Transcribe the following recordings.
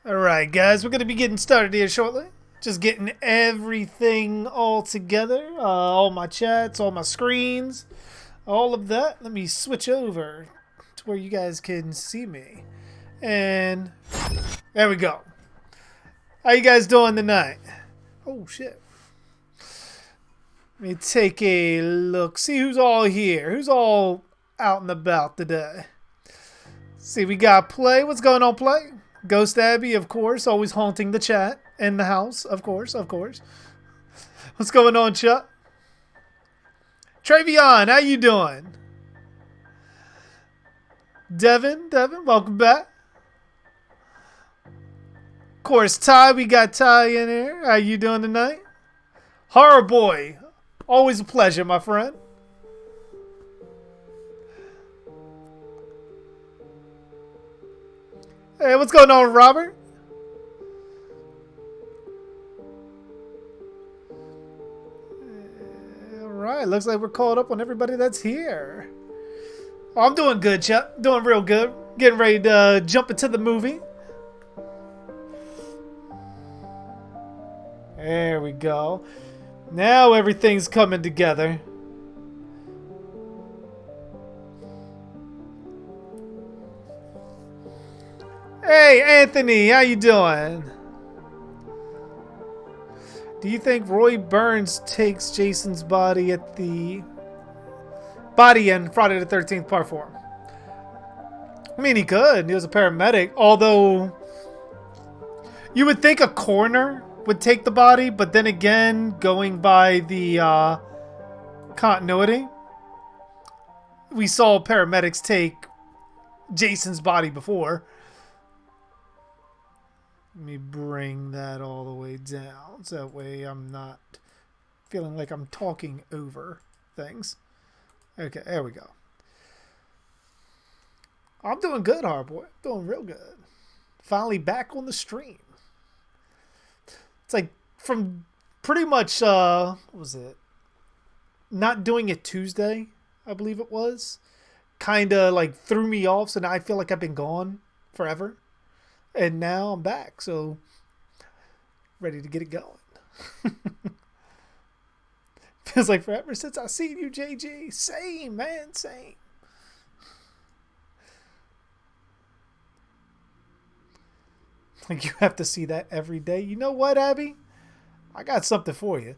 Alright, guys, we're going to be getting started here shortly. Just getting everything all together. All my chats, all my screens, all of that. Let me switch over to where you guys can see me. And there we go. How you guys doing tonight? Oh, shit. Let me take a look. See who's all here. Who's all out and about today. See, we got Play. What's going on, Play? Ghost Abby, of course, always haunting the chat and the house, of course. What's going on, Chuck? Travion, how you doing? Devin, welcome back. Of course, Ty, we got Ty in here. How you doing tonight? Horror Boy, always a pleasure, my friend. Hey, what's going on, Robert? Alright, looks like we're caught up on everybody that's here. Oh, I'm doing good, Chuck. Doing real good. Getting ready to jump into the movie. There we go. Now everything's coming together. Hey, Anthony, how you doing? Do you think Roy Burns takes Jason's body in Friday the 13th Part 4? I mean, he could. He was a paramedic. Although, you would think a coroner would take the body, but then again, going by the continuity, we saw paramedics take Jason's body before. Let me bring that all the way down, so that way I'm not feeling like I'm talking over things. Okay, there we go. I'm doing good, Hardboy. Doing real good. Finally back on the stream. It's like from pretty much, what was it? Not doing it Tuesday, I believe it was. Kind of like threw me off, so now I feel like I've been gone forever. And now I'm back, so ready to get it going. Feels like forever since I seen you, JG. Same, man, same. Like you have to see that every day. You know what, Abby? I got something for you.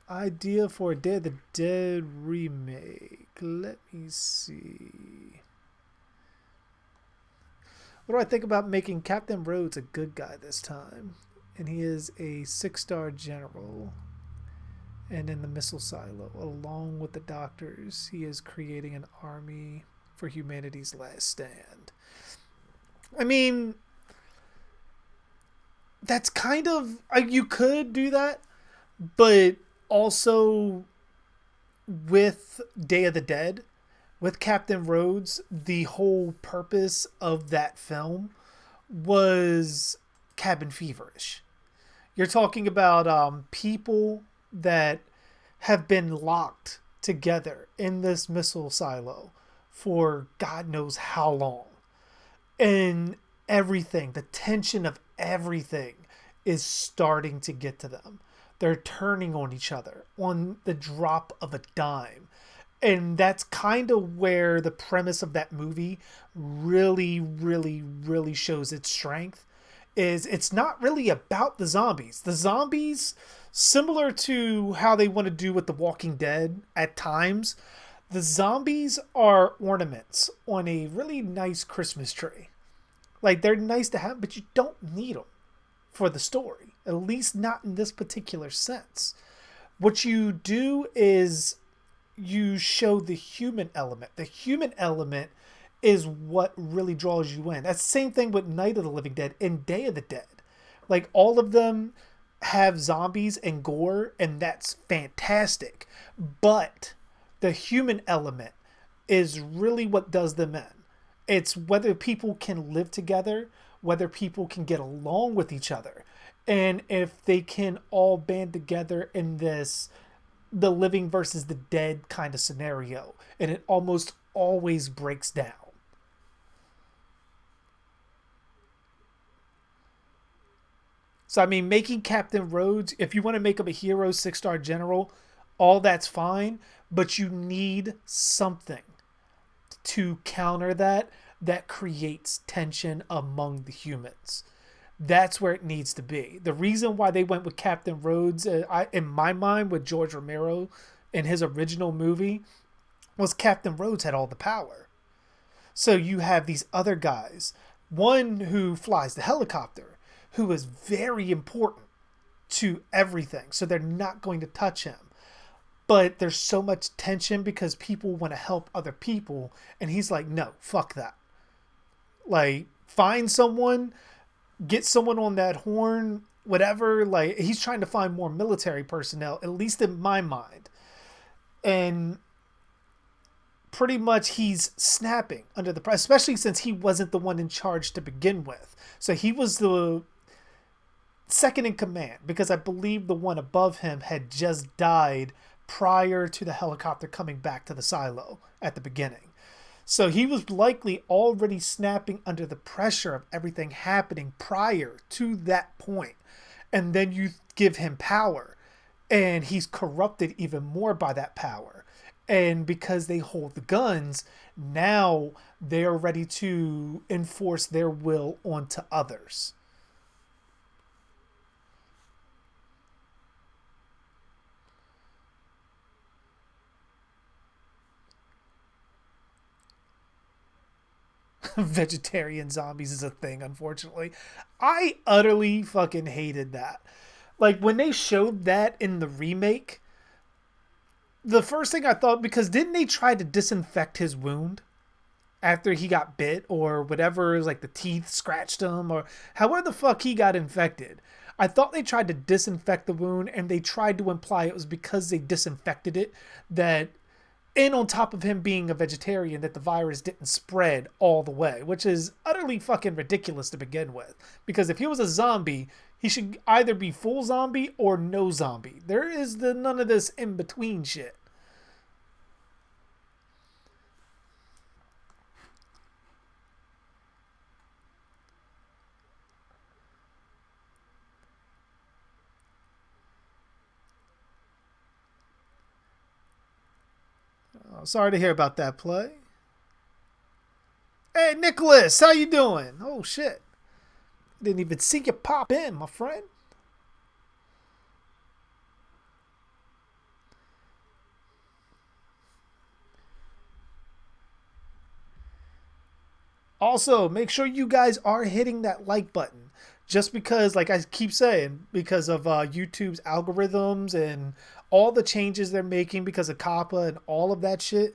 Idea for a Day of the Dead remake. Let me see. What do I think about making Captain Rhodes a good guy this time? And he is a 6-star general. And in the missile silo, along with the doctors, he is creating an army for humanity's last stand. I mean, that's kind of... you could do that. But also with Day of the Dead, with Captain Rhodes, the whole purpose of that film was cabin feverish. You're talking about people that have been locked together in this missile silo for God knows how long. And everything, the tension of everything is starting to get to them. They're turning on each other on the drop of a dime. And that's kind of where the premise of that movie really, really, really shows its strength. Is it's not really about the zombies. The zombies, similar to how they want to do with The Walking Dead at times, the zombies are ornaments on a really nice Christmas tree. Like, they're nice to have, but you don't need them for the story. At least not in this particular sense. What you do is you show the human element. The human element is what really draws you in. That's the same thing with Night of the Living Dead and Day of the Dead. Like, all of them have zombies and gore, and that's fantastic. But the human element is really what does them in. It's whether people can live together, whether people can get along with each other. And if they can all band together in this the living versus the dead kind of scenario, and it almost always breaks down. So I mean, making Captain Rhodes, if you want to make him a hero, 6-star general, all that's fine, but you need something to counter that that creates tension among the humans. That's where it needs to be. The reason why they went with Captain Rhodes, in my mind, with George Romero in his original movie, was Captain Rhodes had all the power. So you have these other guys, one who flies the helicopter, who is very important to everything. So they're not going to touch him. But there's so much tension because people want to help other people. And he's like, no, fuck that. Like, find someone, get someone on that horn, whatever. Like, he's trying to find more military personnel, at least in my mind. And pretty much he's snapping under the pressure, especially since he wasn't the one in charge to begin with. So he was the second in command, because I believe the one above him had just died prior to the helicopter coming back to the silo at the beginning. So he was likely already snapping under the pressure of everything happening prior to that point. And then you give him power, and he's corrupted even more by that power. And because they hold the guns, now they're ready to enforce their will onto others. Vegetarian zombies is a thing, unfortunately. I utterly fucking hated that. Like, when they showed that in the remake, the first thing I thought, because didn't they try to disinfect his wound after he got bit or whatever, like the teeth scratched him or however the fuck he got infected? I thought they tried to disinfect the wound, and they tried to imply it was because they disinfected it that, and on top of him being a vegetarian, that the virus didn't spread all the way, which is utterly fucking ridiculous to begin with. Because if he was a zombie, he should either be full zombie or no zombie. There is none of this in between shit. Oh, sorry to hear about that, Play. Hey, Nicholas, how you doing? Oh, shit. Didn't even see you pop in, my friend. Also, make sure you guys are hitting that like button. Just because, like I keep saying, because of YouTube's algorithms and all the changes they're making because of COPPA and all of that shit,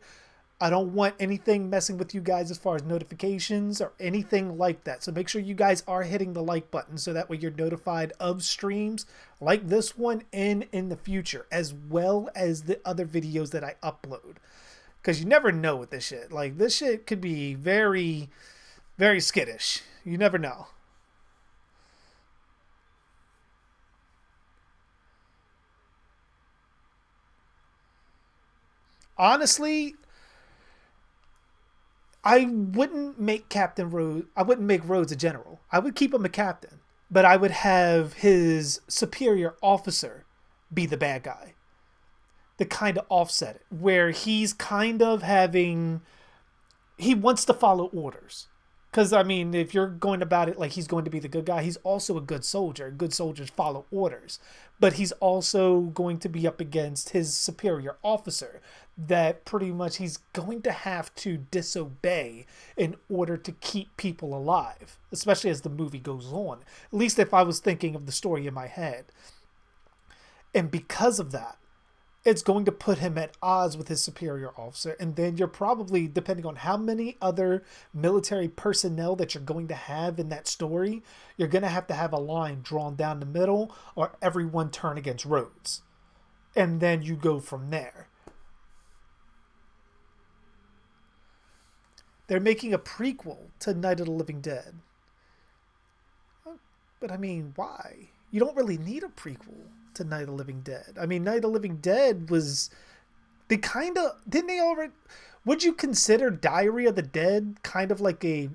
I don't want anything messing with you guys as far as notifications or anything like that. So make sure you guys are hitting the like button so that way you're notified of streams like this one and in the future, as well as the other videos that I upload. Because you never know with this shit. Like, this shit could be very, very skittish. You never know. Honestly, I wouldn't make Captain Rhodes. I wouldn't make Rhodes a general. I would keep him a captain, but I would have his superior officer be the bad guy. To kind of offset it, where he's kind of having, he wants to follow orders. Because, I mean, if you're going about it like he's going to be the good guy, he's also a good soldier. Good soldiers follow orders. But he's also going to be up against his superior officer that pretty much he's going to have to disobey in order to keep people alive, especially as the movie goes on. At least if I was thinking of the story in my head. And because of that, it's going to put him at odds with his superior officer. And then you're probably, depending on how many other military personnel that you're going to have in that story, you're going to have a line drawn down the middle or everyone turn against Rhodes. And then you go from there. They're making a prequel to Night of the Living Dead. But I mean, why? You don't really need a prequel to Night of the Living Dead? I mean, Night of the Living Dead was, they kind of, didn't they already, would you consider Diary of the Dead kind of like a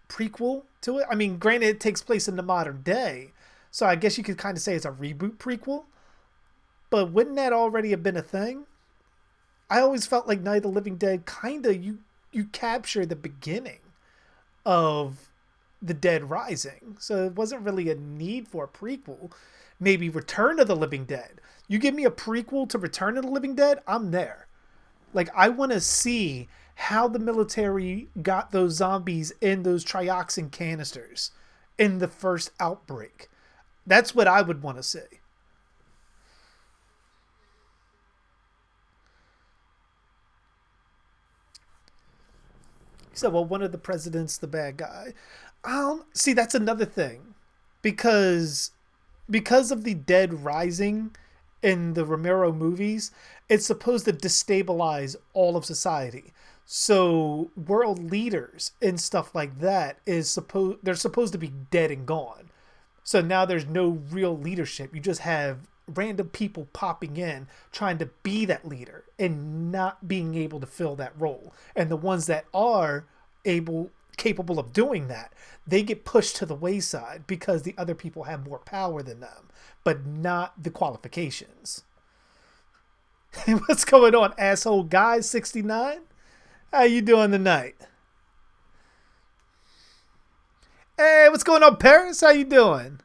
prequel to it? I mean, granted, it takes place in the modern day, so I guess you could kind of say it's a reboot prequel, but wouldn't that already have been a thing? I always felt like Night of the Living Dead kind of, you capture the beginning of the Dead Rising, so it wasn't really a need for a prequel. Maybe Return of the Living Dead. You give me a prequel to Return of the Living Dead, I'm there. Like, I want to see how the military got those zombies in those trioxin canisters in the first outbreak. That's what I would want to see. He said, well, one of the presidents, the bad guy. See, that's another thing. Because of the Dead Rising in the Romero movies, it's supposed to destabilize all of society. So world leaders and stuff like that they're supposed to be dead and gone. So now there's no real leadership. You just have random people popping in trying to be that leader and not being able to fill that role. And the ones that are capable of doing that, they get pushed to the wayside because the other people have more power than them, but not the qualifications. What's going on, asshole guy 69? How you doing tonight? Hey, what's going on, Paris? How you doing?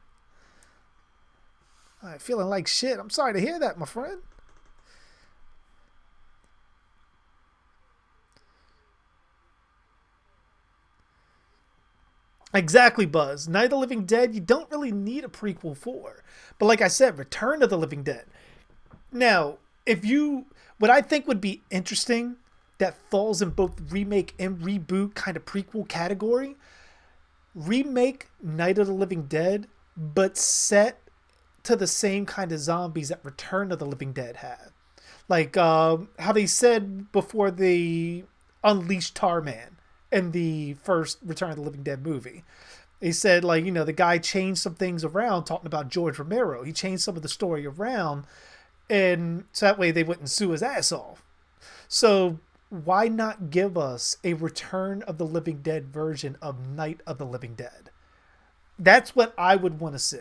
I'm feeling like shit. I'm sorry to hear that, my friend. Exactly, Buzz. Night of the Living Dead, you don't really need a prequel for. But like I said, Return of the Living Dead. Now, what I think would be interesting that falls in both remake and reboot kind of prequel category, remake Night of the Living Dead, but set to the same kind of zombies that Return of the Living Dead had. Like how they said before they unleashed Tarman in the first Return of the Living Dead movie. They said, like, the guy changed some things around, talking about George Romero. He changed some of the story around, and so that way they wouldn't sue his ass off. So why not give us a Return of the Living Dead version of Night of the Living Dead? That's what I would want to see.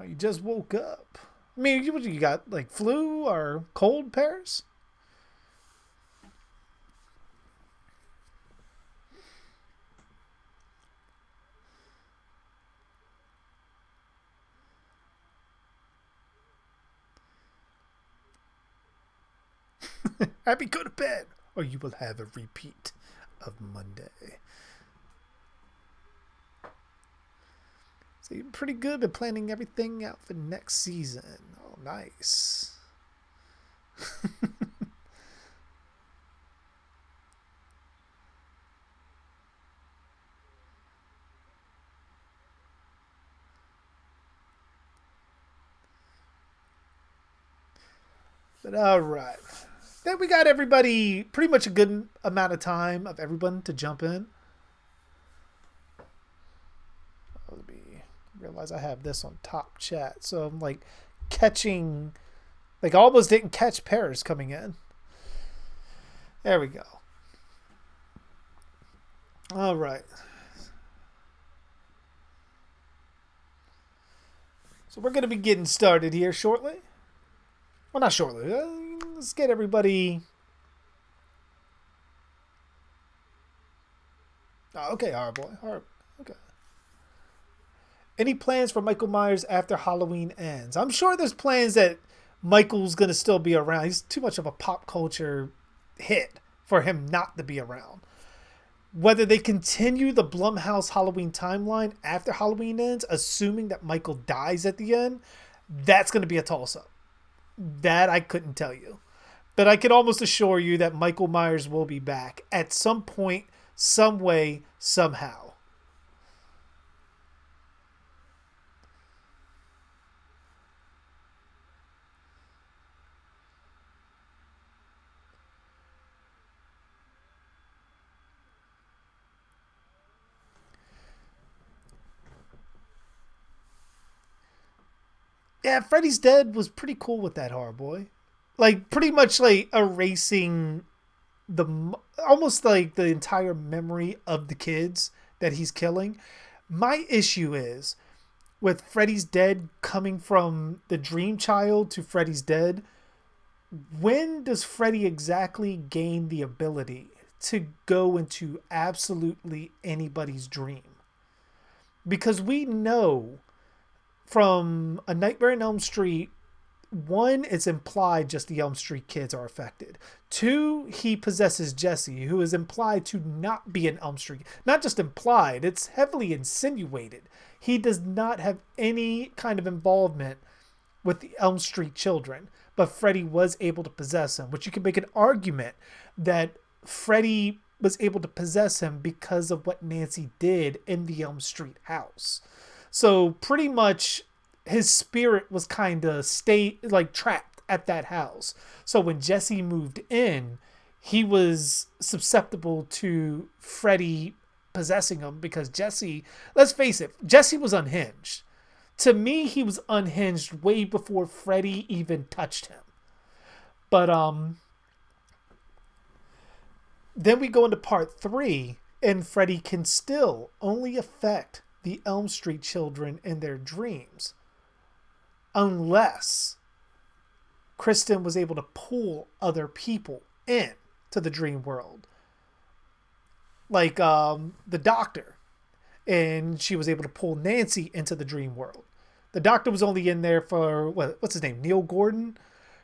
Oh, you just woke up. I mean, what you got, like flu or cold, Paris? Happy, go to bed, or you will have a repeat of Monday. So you're pretty good at planning everything out for next season. Oh, nice. But all right. Then we got everybody, pretty much a good amount of time of everyone to jump in. Let me realize I have this on top chat. So I'm like catching, like I almost didn't catch Paris coming in. There we go. All right. So we're going to be getting started here shortly. Well, not shortly. Let's get everybody. Oh, okay, Horror Boy. Okay. Any plans for Michael Myers after Halloween ends? I'm sure there's plans that Michael's going to still be around. He's too much of a pop culture hit for him not to be around. Whether they continue the Blumhouse Halloween timeline after Halloween ends, assuming that Michael dies at the end, that's going to be a toss-up. That I couldn't tell you. But I can almost assure you that Michael Myers will be back at some point, some way, somehow. Yeah, Freddy's Dead was pretty cool with that horror boy. Like pretty much like erasing the almost like the entire memory of the kids that he's killing. My issue is with Freddy's Dead coming from the Dream Child to Freddy's Dead. When does Freddy exactly gain the ability to go into absolutely anybody's dream? Because we know from A Nightmare on Elm Street, one, it's implied just the Elm Street kids are affected. Two, he possesses Jesse, who is implied to not be an Elm Street. Not just implied, it's heavily insinuated. He does not have any kind of involvement with the Elm Street children, but Freddy was able to possess him, which you can make an argument that Freddy was able to possess him because of what Nancy did in the Elm Street house. So pretty much his spirit was kind of trapped at that house. So when Jesse moved in, he was susceptible to Freddy possessing him because Jesse, let's face it, Jesse was unhinged. To me, he was unhinged way before Freddy even touched him. But then we go into part 3, and Freddy can still only affect the Elm Street children in their dreams unless Kristen was able to pull other people in to the dream world. Like the doctor. And she was able to pull Nancy into the dream world. The doctor was only in there for, what's his name? Neil Gordon?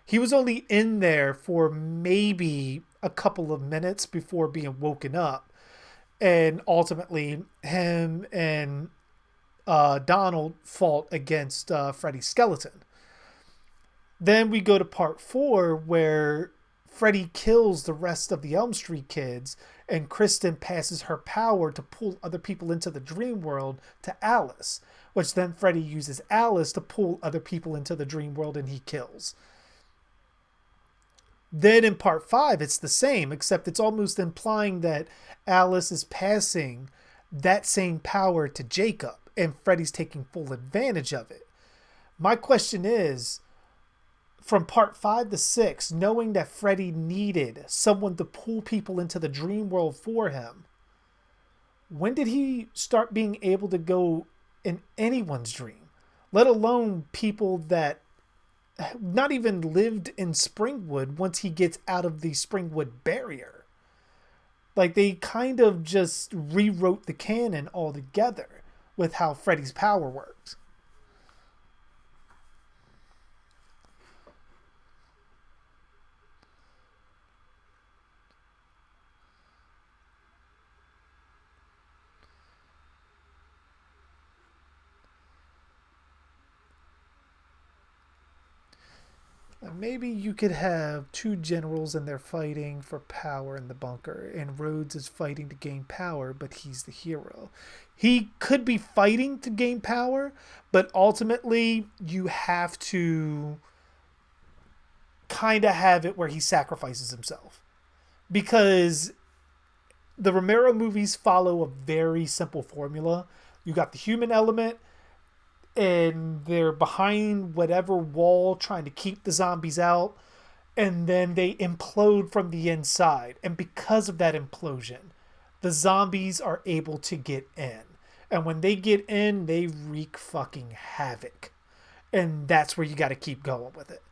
He was only in there for maybe a couple of minutes before being woken up. And ultimately, him and Donald fought against Freddy's skeleton. Then we go to part 4 where Freddy kills the rest of the Elm Street kids and Kristen passes her power to pull other people into the dream world to Alice, which then Freddy uses Alice to pull other people into the dream world and he kills. Then in part 5, it's the same, except it's almost implying that Alice is passing that same power to Jacob and Freddy's taking full advantage of it. My question is, from part 5 to 6, knowing that Freddy needed someone to pull people into the dream world for him, when did he start being able to go in anyone's dream? Let alone people that not even lived in Springwood once he gets out of the Springwood barrier. Like, they kind of just rewrote the canon altogether with how Freddy's power works. Maybe you could have two generals and they're fighting for power in the bunker, and Rhodes is fighting to gain power, but he's the hero. He could be fighting to gain power, but ultimately you have to kind of have it where he sacrifices himself. Because the Romero movies follow a very simple formula. You got the human element, and they're behind whatever wall trying to keep the zombies out, and then they implode from the inside, and because of that implosion the zombies are able to get in, and when they get in they wreak fucking havoc, and that's where you got to keep going with it.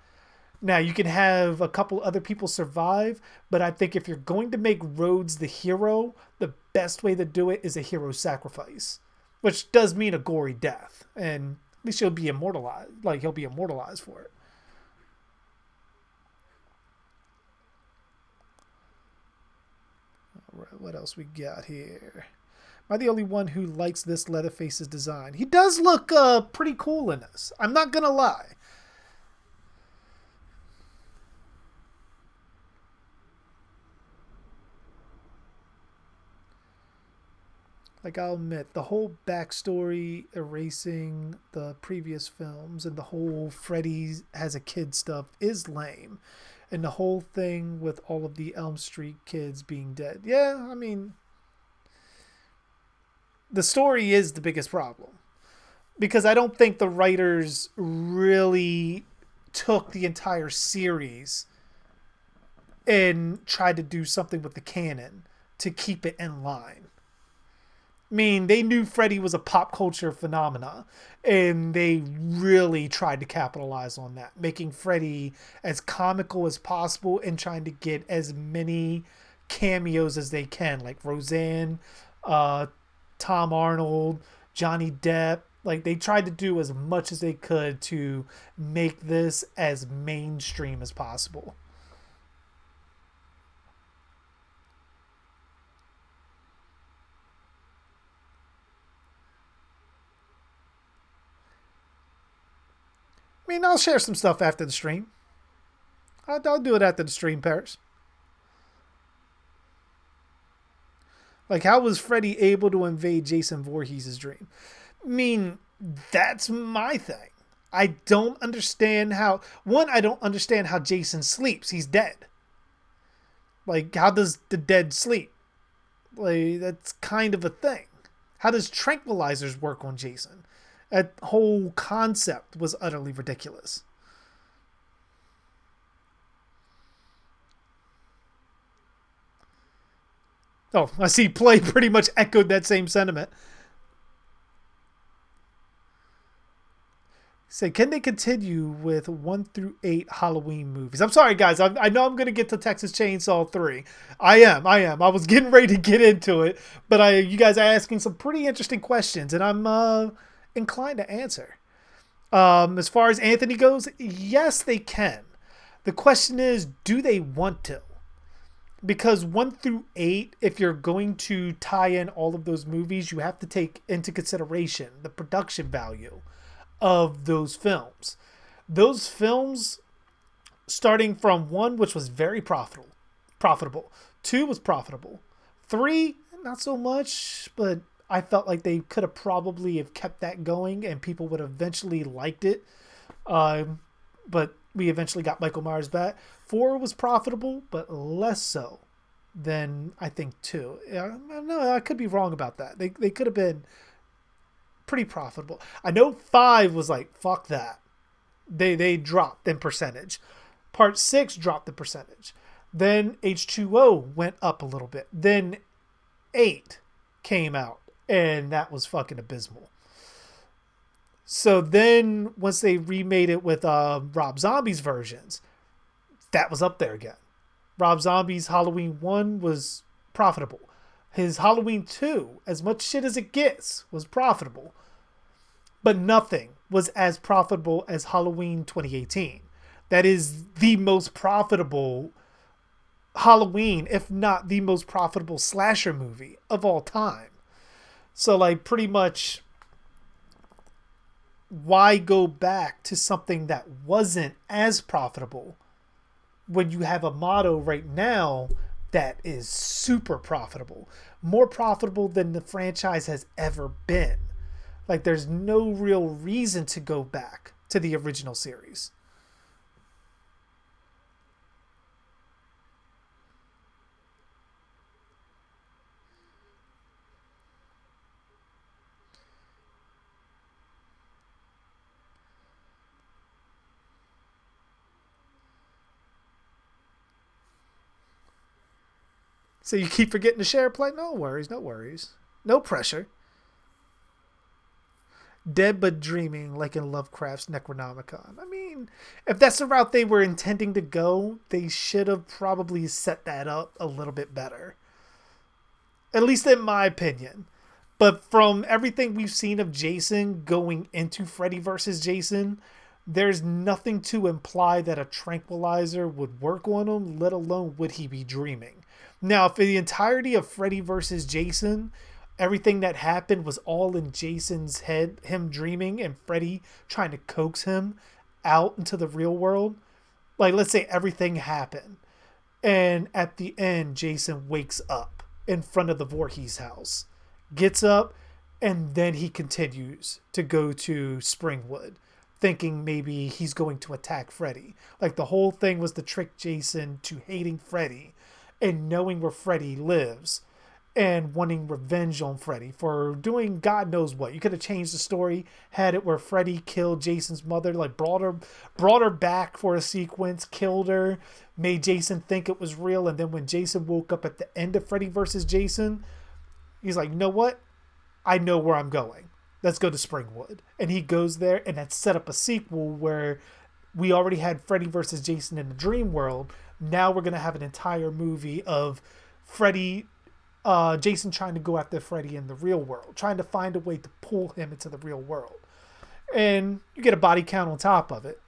Now you can have a couple other people survive, but I think if you're going to make Rhodes the hero, the best way to do it is a hero sacrifice, which does mean a gory death, and at least he'll be immortalized. Like, he'll be immortalized for it. All right, what else we got here? Am I the only one who likes this Leatherface's design? He does look pretty cool in this. I'm not gonna lie. Like, I'll admit, the whole backstory erasing the previous films and the whole Freddy has a kid stuff is lame. And the whole thing with all of the Elm Street kids being dead. Yeah, I mean, the story is the biggest problem. because I don't think the writers really took the entire series and tried to do something with the canon to keep it in line. I mean, they knew Freddy was a pop culture phenomena, and they really tried to capitalize on that, making Freddy as comical as possible and trying to get as many cameos as they can, like Roseanne, uh, Tom Arnold, Johnny Depp. Like, they tried to do as much as they could to make this as mainstream as possible. I mean, I'll share some stuff after the stream. I'll do it after the stream, Paris. Like, how was Freddy able to invade Jason Voorhees' dream? I mean, that's my thing. I don't understand how. One, I don't understand how Jason sleeps. He's dead. Like, how does the dead sleep? Like, that's kind of a thing. How does tranquilizers work on Jason? That whole concept was utterly ridiculous. Oh, I see Play pretty much echoed that same sentiment. Say, can they continue with 1 through 8 Halloween movies? I'm sorry, guys. I know I'm going to get to Texas Chainsaw 3. I was getting ready to get into it, but you guys are asking some pretty interesting questions, and I'm inclined to answer. As far as Anthony goes, yes, they can. The question is, do they want to? Because 1 through 8, if you're going to tie in all of those movies, you have to take into consideration the production value of those films. Those films, starting from 1, which was very profitable. 2 was profitable. 3, not so much, but I felt like they could have probably have kept that going and people would have eventually liked it. But we eventually got Michael Myers back. 4 was profitable, but less so than I think 2. No, I could be wrong about that. They could have been pretty profitable. I know 5 was like, fuck that. They dropped in percentage. Part 6 dropped the percentage. Then H2O went up a little bit. Then 8 came out, and that was fucking abysmal. So then once they remade it with Rob Zombie's versions, that was up there again. Rob Zombie's Halloween 1 was profitable. His Halloween 2, as much shit as it gets, was profitable. But nothing was as profitable as Halloween 2018. That is the most profitable Halloween, if not the most profitable slasher movie of all time. So, like, pretty much, why go back to something that wasn't as profitable when you have a motto right now that is super profitable, more profitable than the franchise has ever been? Like, there's no real reason to go back to the original series. So you keep forgetting to share play? No worries, no worries. No pressure. Dead but dreaming, like in Lovecraft's Necronomicon. I mean, if that's the route they were intending to go, they should have probably set that up a little bit better. At least in my opinion. But from everything we've seen of Jason going into Freddy versus Jason, there's nothing to imply that a tranquilizer would work on him, let alone would he be dreaming. Now, for the entirety of Freddy versus Jason, everything that happened was all in Jason's head, him dreaming and Freddy trying to coax him out into the real world. Like, let's say everything happened, and at the end, Jason wakes up in front of the Voorhees house, gets up, and then he continues to go to Springwood, thinking maybe he's going to attack Freddy. Like, the whole thing was to trick Jason to hating Freddy and knowing where Freddy lives and wanting revenge on Freddy for doing God knows what. You could have changed the story, had it where Freddy killed Jason's mother, like brought her back for a sequence, killed her, made Jason think it was real, and then when Jason woke up at the end of Freddy versus Jason, he's like, you know what? I know where I'm going. Let's go to Springwood. And he goes there, and that set up a sequel where we already had Freddy versus Jason in the dream world. Now we're going to have an entire movie of Freddy, Jason trying to go after Freddy in the real world, trying to find a way to pull him into the real world. And you get a body count on top of it.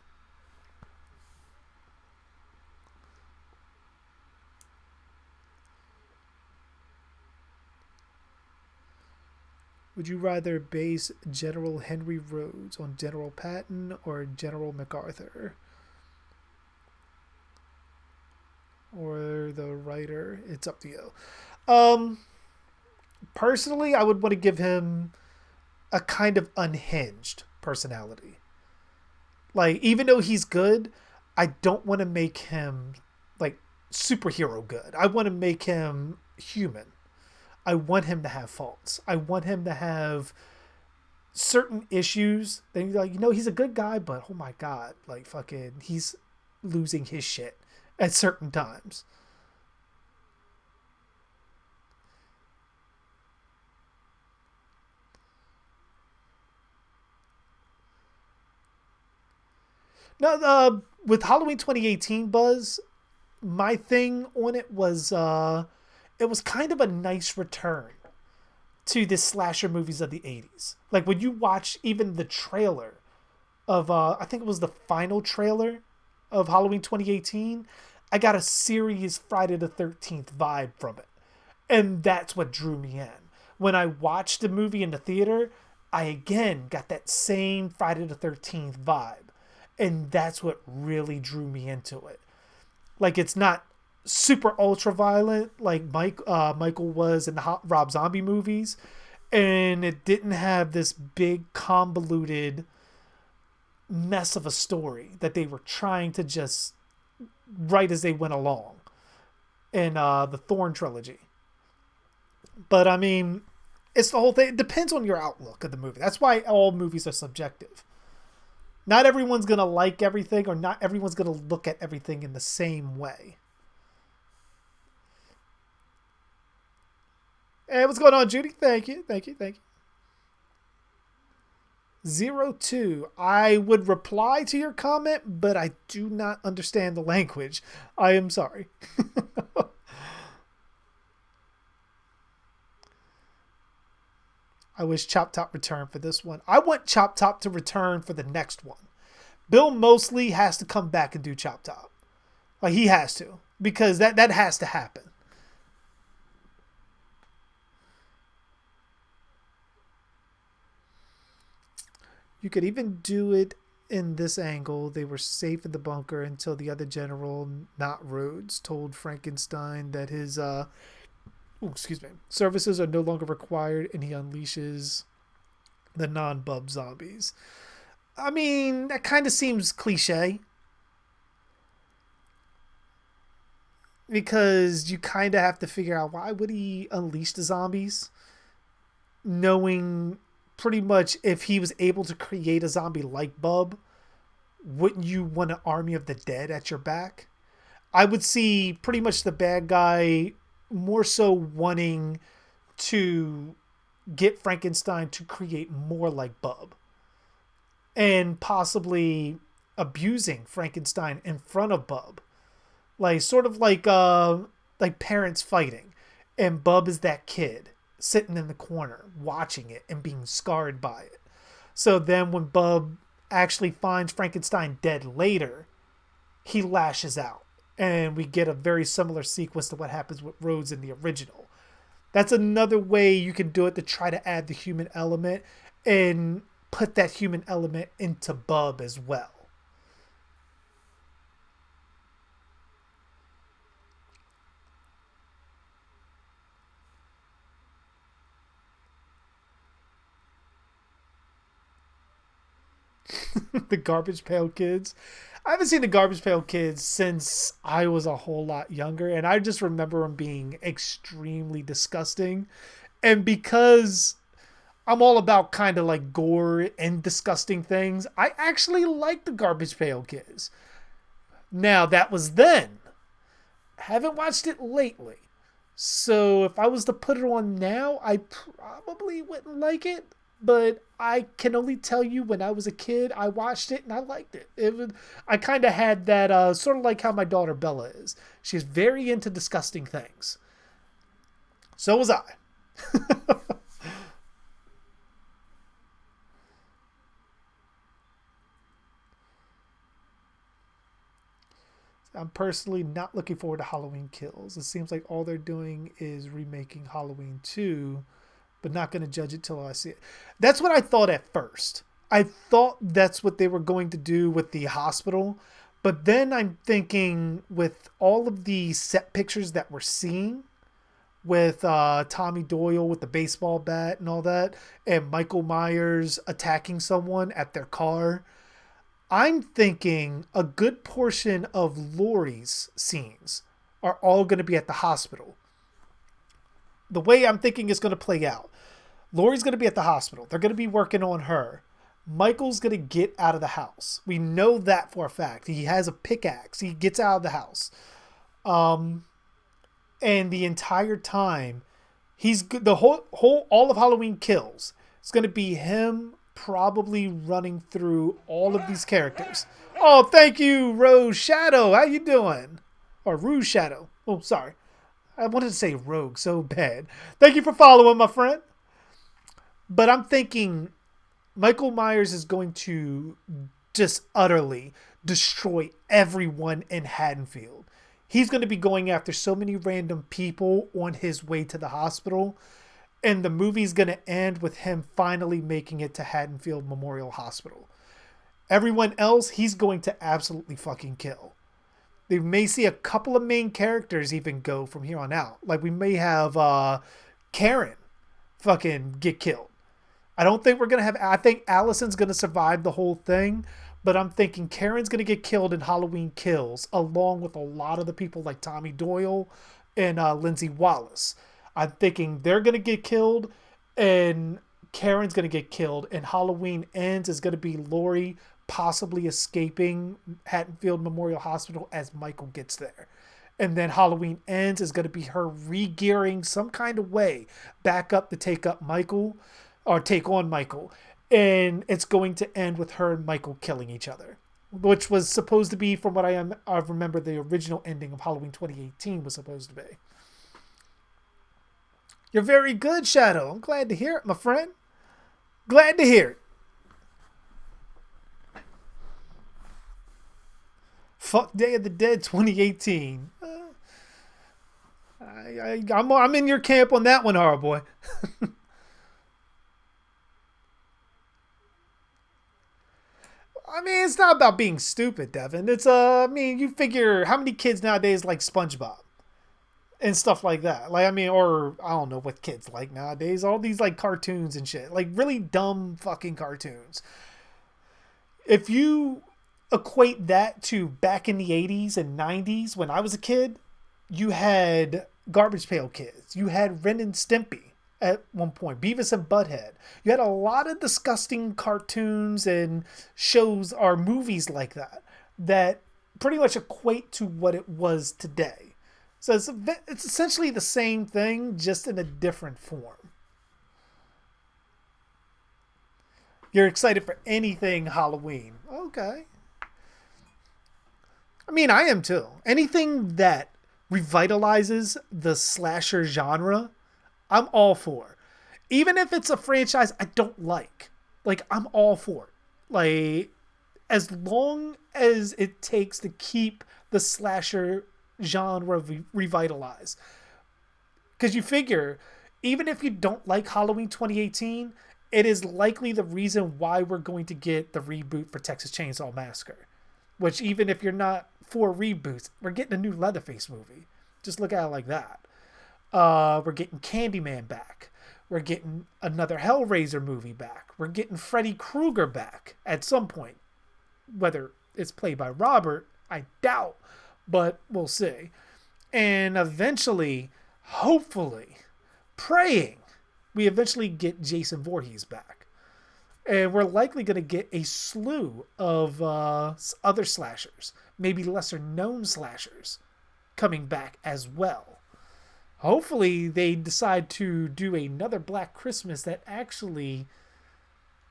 Would you rather base General Henry Rhodes on General Patton or General MacArthur? Or the writer? It's up to you. Um, Personally, I would want to give him a kind of unhinged personality. Like, even though he's good, I don't want to make him like superhero good. I want to make him human. I want him to have faults. I want him to have certain issues. Then you're like, he's a good guy, but oh my god, like fucking, he's losing his shit at certain times. Now, with Halloween 2018 buzz, my thing on it was kind of a nice return to the slasher movies of the 80s. Like when you watch even the trailer of I think it was the final trailer of Halloween 2018, I got a serious Friday the 13th vibe from it. And that's what drew me in. When I watched the movie in the theater, I again got that same Friday the 13th vibe. And that's what really drew me into it. Like, it's not super ultra violent like Michael was in the Rob Zombie movies, and it didn't have this big convoluted mess of a story that they were trying to just write as they went along in the Thorn trilogy. But I mean, it's the whole thing. It depends on your outlook of the movie. That's why all movies are subjective. Not everyone's gonna like everything, or not everyone's gonna look at everything in the same way. Hey, what's going on, Judy? Thank you, thank you, thank you. 02. I would reply to your comment, but I do not understand the language. I am sorry. I wish Chop Top returned for this one. I want Chop Top to return for the next one. Bill Moseley has to come back and do Chop Top. Like, he has to. Because that has to happen. You could even do it in this angle. They were safe in the bunker until the other general, not Rhodes, told Frankenstein that his services are no longer required, and he unleashes the non-bub zombies. I mean, that kind of seems cliche. Because you kind of have to figure out, why would he unleash the zombies? Knowing pretty much if he was able to create a zombie like Bub, wouldn't you want an army of the dead at your back? I would see pretty much the bad guy more so wanting to get Frankenstein to create more like Bub, and possibly abusing Frankenstein in front of Bub, like sort of like parents fighting, and Bub is that kid sitting in the corner watching it and being scarred by it. So then when Bub actually finds Frankenstein dead later, he lashes out. And we get a very similar sequence to what happens with Rhodes in the original. That's another way you can do it to try to add the human element and put that human element into Bub as well. The Garbage Pail Kids. I haven't seen the Garbage Pail Kids since I was a whole lot younger, and I just remember them being extremely disgusting. And because I'm all about kind of like gore and disgusting things, I actually like the Garbage Pail Kids. Now, that was then. Haven't watched it lately. So if I was to put it on now, I probably wouldn't like it. But I can only tell you when I was a kid, I watched it and I liked it. I kind of had that sort of like how my daughter Bella is. She's very into disgusting things. So was I. I'm personally not looking forward to Halloween Kills. It seems like all they're doing is remaking Halloween 2, but not going to judge it till I see it. That's what I thought at first. I thought that's what they were going to do with the hospital, but then I'm thinking with all of the set pictures that we're seeing with Tommy Doyle with the baseball bat and all that, and Michael Myers attacking someone at their car, I'm thinking a good portion of Laurie's scenes are all going to be at the hospital. The way I'm thinking is going to play out. Laurie's going to be at the hospital. They're going to be working on her. Michael's going to get out of the house. We know that for a fact. He has a pickaxe. He gets out of the house. And the entire time, the whole all of Halloween Kills. It's going to be him probably running through all of these characters. Oh, thank you, Rose Shadow. How you doing? Or Rouge Shadow. Oh, sorry. I wanted to say Rogue so bad. Thank you for following, my friend. But I'm thinking Michael Myers is going to just utterly destroy everyone in Haddonfield. He's going to be going after so many random people on his way to the hospital. And the movie's going to end with him finally making it to Haddonfield Memorial Hospital. Everyone else, he's going to absolutely fucking kill. They may see a couple of main characters even go from here on out. Like we may have Karen fucking get killed. I don't think we're going to have... I think Allison's going to survive the whole thing. But I'm thinking Karen's going to get killed in Halloween Kills. Along with a lot of the people like Tommy Doyle and Lindsay Wallace. I'm thinking they're going to get killed and Karen's going to get killed. And Halloween Ends is going to be Laurie possibly escaping Haddonfield Memorial Hospital as Michael gets there. And then Halloween Ends is going to be her re-gearing some kind of way back up to take on Michael. And it's going to end with her and Michael killing each other. Which was supposed to be, from what I remember, the original ending of Halloween 2018 was supposed to be. You're very good, Shadow. I'm glad to hear it, my friend. Glad to hear it. Fuck Day of the Dead 2018. I'm in your camp on that one, horror boy. I mean, it's not about being stupid, Devin. It's you figure how many kids nowadays like SpongeBob? And stuff like that. Like, I mean, or I don't know what kids like nowadays. All these like cartoons and shit. Like really dumb fucking cartoons. If you equate that to back in the 80s and 90s when I was a kid, you had Garbage Pail Kids. You had Ren and Stimpy at one point. Beavis and Butthead. You had a lot of disgusting cartoons and shows or movies like that that pretty much equate to what it was today. So it's essentially the same thing, just in a different form. You're excited for anything Halloween. Okay. I mean, I am too. Anything that revitalizes the slasher genre, I'm all for. Even if it's a franchise I don't like. Like, I'm all for it. Like, as long as it takes to keep the slasher genre revitalized, because you figure even if you don't like Halloween 2018, it is likely the reason why we're going to get the reboot for Texas Chainsaw Massacre, which even if you're not for reboots, we're getting a new Leatherface movie. Just look at it like that. We're getting Candyman back. We're getting another Hellraiser movie back. We're getting Freddy Krueger back at some point, whether it's played by Robert, I doubt, but we'll see. And eventually, hopefully, praying, we eventually get Jason Voorhees back. And we're likely going to get a slew of other slashers, maybe lesser known slashers, coming back as well. Hopefully, they decide to do another Black Christmas that actually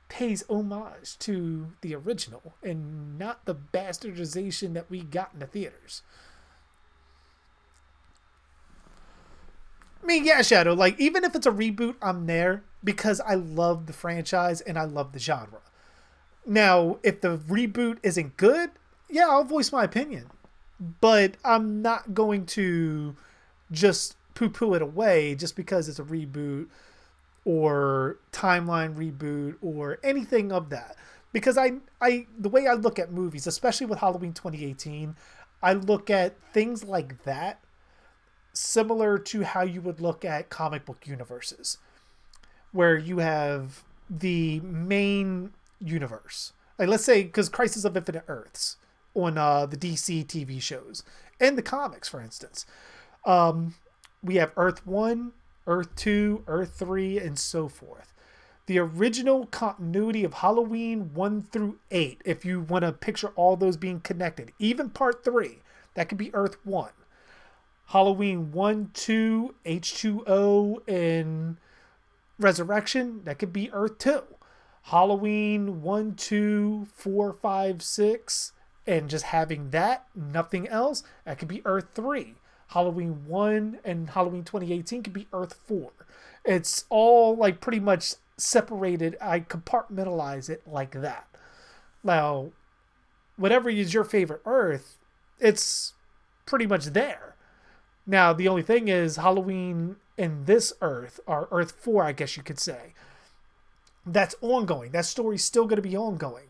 pays homage to the original and not the bastardization that we got in the theaters. I mean, yeah, Shadow, like, even if it's a reboot, I'm there because I love the franchise and I love the genre. Now, if the reboot isn't good, yeah, I'll voice my opinion. But I'm not going to just poo-poo it away just because it's a reboot or timeline reboot or anything of that. Because the way I look at movies, especially with Halloween 2018, I look at things like that similar to how you would look at comic book universes, where you have the main universe. Like, let's say, because Crisis of Infinite Earths on the DC TV shows and the comics, for instance. We have Earth 1, Earth 2, Earth 3, and so forth. The original continuity of Halloween 1 through 8, if you want to picture all those being connected, even Part 3, that could be Earth 1. Halloween 1, 2, H2O, and Resurrection, that could be Earth 2. Halloween 1, 2, 4, 5, 6, and just having that, nothing else, that could be Earth 3. Halloween 1 and Halloween 2018 could be Earth 4. It's all like pretty much separated. I compartmentalize it like that. Now, whatever is your favorite Earth, it's pretty much there. Now, the only thing is Halloween in this Earth, or Earth 4, I guess you could say, that's ongoing. That story's still going to be ongoing.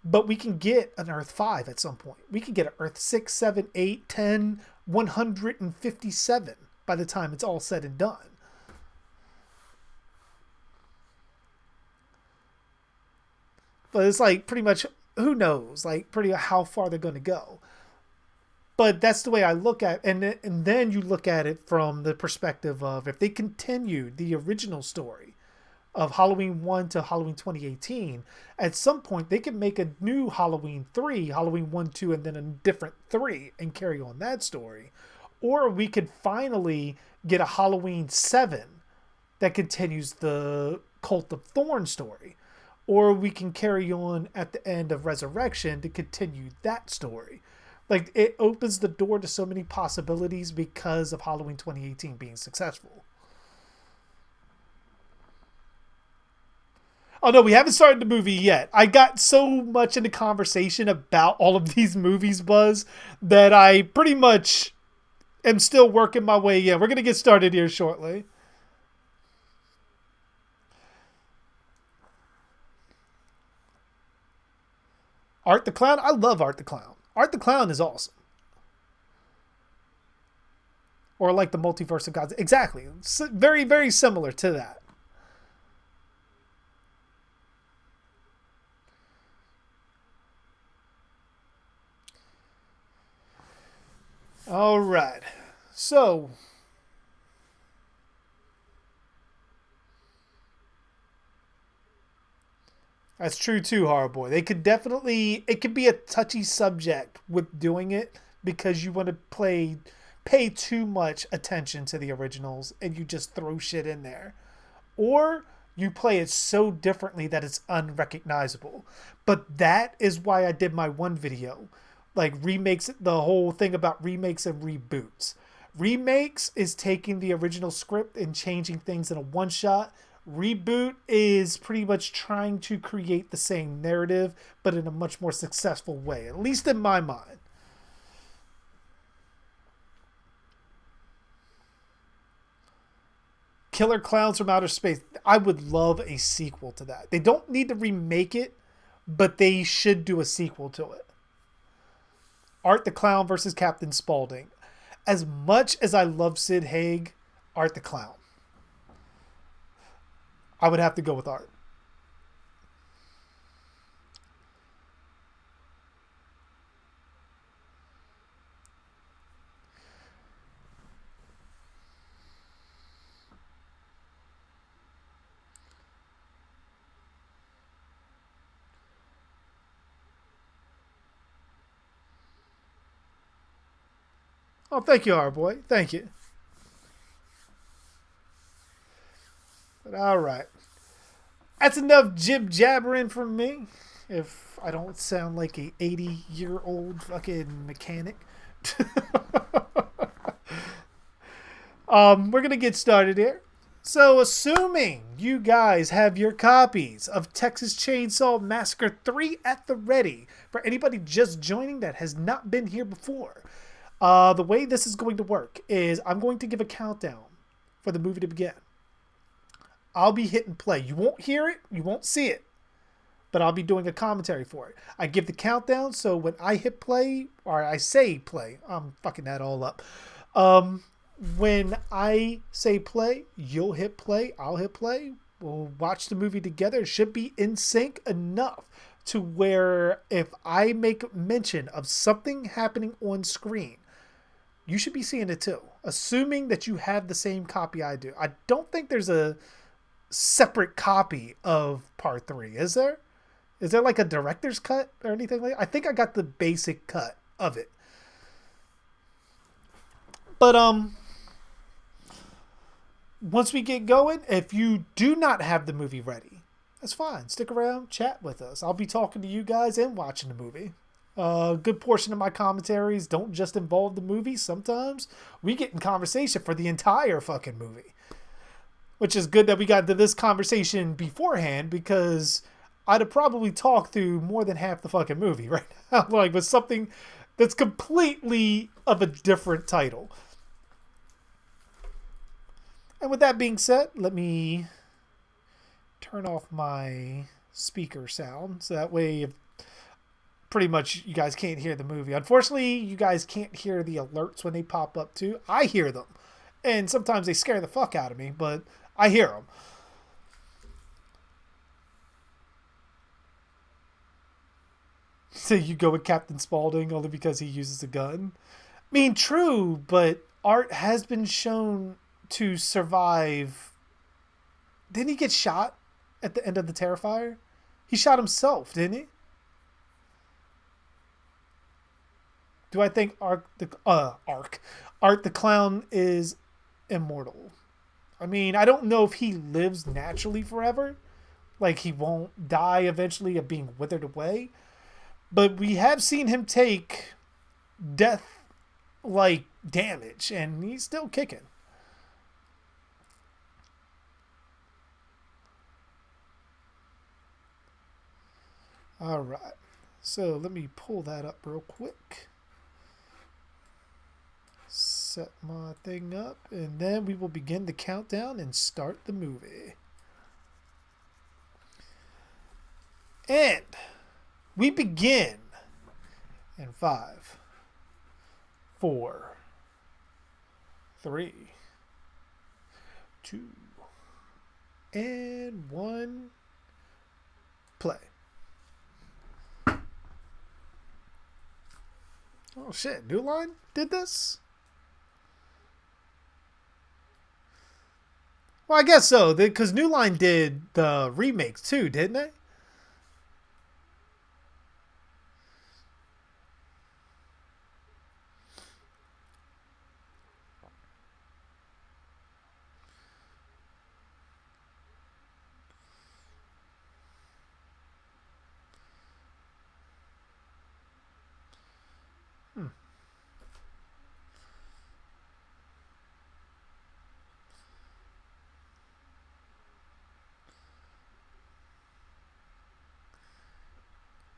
But we can get an Earth 5 at some point. We can get an Earth 6, 7, 8, 10, 157 by the time it's all said and done. But it's like pretty much, who knows, like pretty how far they're going to go. But that's the way I look at it. And then you look at it from the perspective of if they continued the original story of Halloween 1 to Halloween 2018, at some point they could make a new Halloween 3, Halloween 1, 2, and then a different 3 and carry on that story. Or we could finally get a Halloween 7 that continues the Cult of Thorn story. Or we can carry on at the end of Resurrection to continue that story. Like, it opens the door to so many possibilities because of Halloween 2018 being successful. Oh, no, we haven't started the movie yet. I got so much into conversation about all of these movies, Buzz, that I pretty much am still working my way in. We're going to get started here shortly. Art the Clown? I love Art the Clown. Art the Clown is awesome. Or like the Multiverse of Gods. Exactly. It's very, very similar to that. All right. So, that's true too, Horror Boy. They could definitely, it could be a touchy subject with doing it because you want to pay too much attention to the originals and you just throw shit in there. Or you play it so differently that it's unrecognizable. But that is why I did my one video. Like remakes, the whole thing about remakes and reboots. Remakes is taking the original script and changing things in a one shot. Reboot is pretty much trying to create the same narrative, but in a much more successful way, at least in my mind. Killer Clowns from Outer Space. I would love a sequel to that. They don't need to remake it, but they should do a sequel to it. Art the Clown versus Captain Spaulding. As much as I love Sid Haig, Art the Clown. I would have to go with Art. Oh, thank you, our boy. Thank you. But all right. That's enough jib jabbering from me. If I don't sound like a 80-year-old fucking mechanic. We're gonna get started here. So, assuming you guys have your copies of Texas Chainsaw Massacre 3 at the ready, for anybody just joining that has not been here before, the way this is going to work is I'm going to give a countdown for the movie to begin. I'll be hitting play. You won't hear it, you won't see it, but I'll be doing a commentary for it. I give the countdown, so when I hit play, or I say play, I'm fucking that all up. When I say play, you'll hit play, I'll hit play. We'll watch the movie together. It should be in sync enough to where if I make mention of something happening on screen, you should be seeing it too. Assuming that you have the same copy I do. I don't think there's a separate copy of part 3, is there? Is there like a director's cut or anything like that? I think I got the basic cut of it. But once we get going, if you do not have the movie ready, that's fine. Stick around, chat with us. I'll be talking to you guys and watching the movie. A good portion of my commentaries don't just involve the movie. Sometimes we get in conversation for the entire fucking movie. Which is good that we got to this conversation beforehand, because I'd have probably talked through more than half the fucking movie right now. Like with something that's completely of a different title. And with that being said, let me turn off my speaker sound. So that way, pretty much you guys can't hear the movie. Unfortunately, you guys can't hear the alerts when they pop up too. I hear them. And sometimes they scare the fuck out of me, but I hear them. So you go with Captain Spaulding only because he uses a gun? I mean, true, but Art has been shown to survive. Didn't he get shot at the end of the Terrifier? He shot himself, didn't he? Do I think Art the Clown is immortal? I mean, I don't know if he lives naturally forever. Like he won't die eventually of being withered away. But we have seen him take death-like damage, and he's still kicking. Alright, so let me pull that up real quick. Set my thing up, and then we will begin the countdown and start the movie. And we begin in 5, 4, 3, 2, and 1. Play. Oh shit, New Line did this? Well, I guess so, because New Line did the remakes too, didn't they?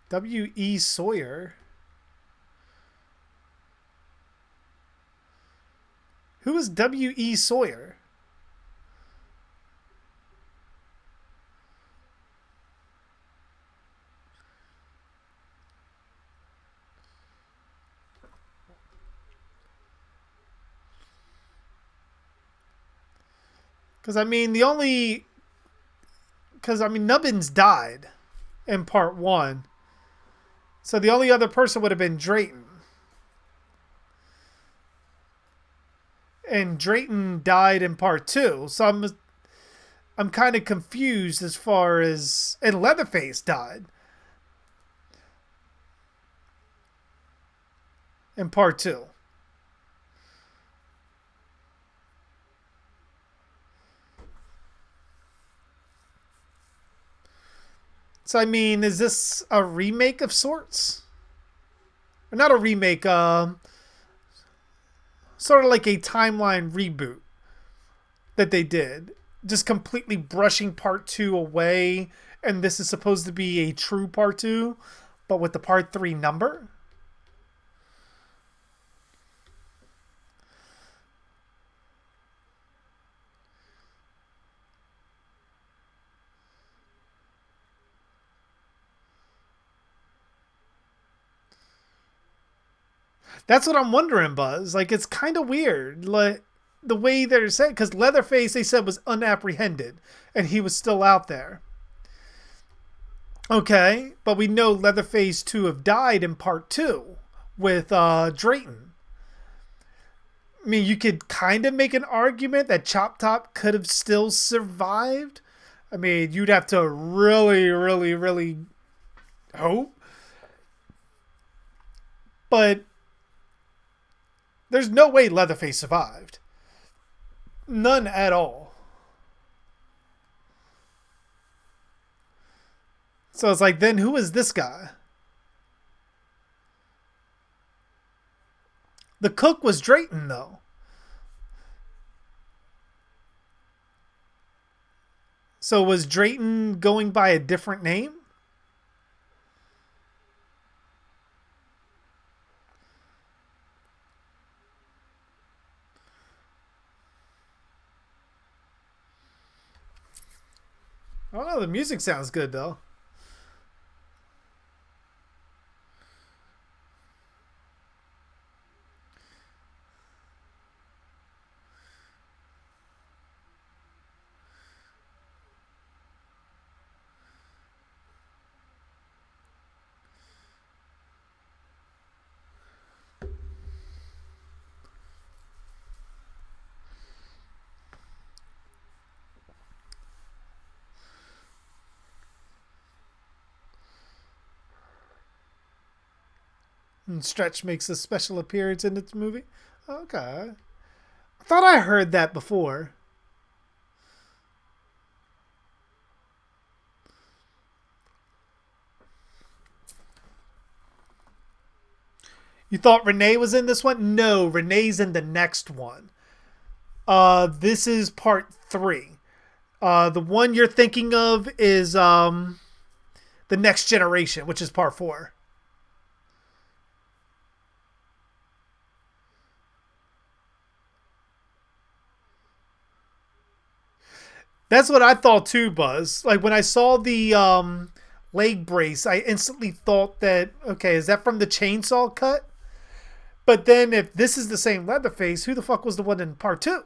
W.E. Sawyer. Who is W.E. Sawyer? Because, I mean, Nubbins died in part 1. So the only other person would have been Drayton. And Drayton died in part 2. So I'm kind of confused as far as... And Leatherface died in part 2. So I mean, is this a remake of sorts? Or not a remake, sort of like a timeline reboot that they did. Just completely brushing part two away, and this is supposed to be a true part two, but with the part three number? That's what I'm wondering, Buzz. Like, it's kind of weird. Like, the way they're saying, because Leatherface, they said, was unapprehended, and he was still out there. Okay, but we know Leatherface to have died in part two with Drayton. I mean, you could kind of make an argument that Chop Top could have still survived. I mean, you'd have to really, really, really hope. But there's no way Leatherface survived. None at all. So it's like, then who is this guy? The cook was Drayton, though. So was Drayton going by a different name? I don't know. The music sounds good, though. And Stretch makes a special appearance in this movie. Okay. I thought I heard that before. You thought Renee was in this one? No, Renee's in the next one. This is part three. The one you're thinking of is the Next Generation, which is part four. That's what I thought too, Buzz. Like when I saw the leg brace, I instantly thought that, okay, is that from the chainsaw cut? But then if this is the same Leatherface, who the fuck was the one in part two?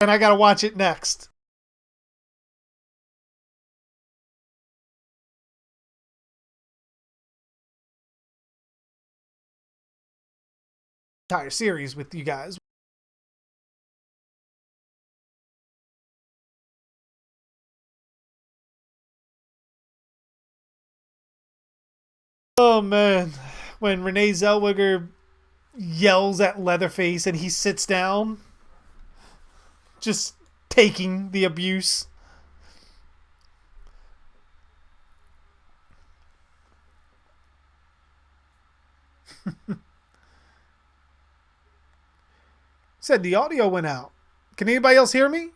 And I gotta watch it next. Entire series with you guys. Oh man, when Renee Zellweger yells at Leatherface and he sits down, just taking the abuse. Said the audio went out. Can anybody else hear me?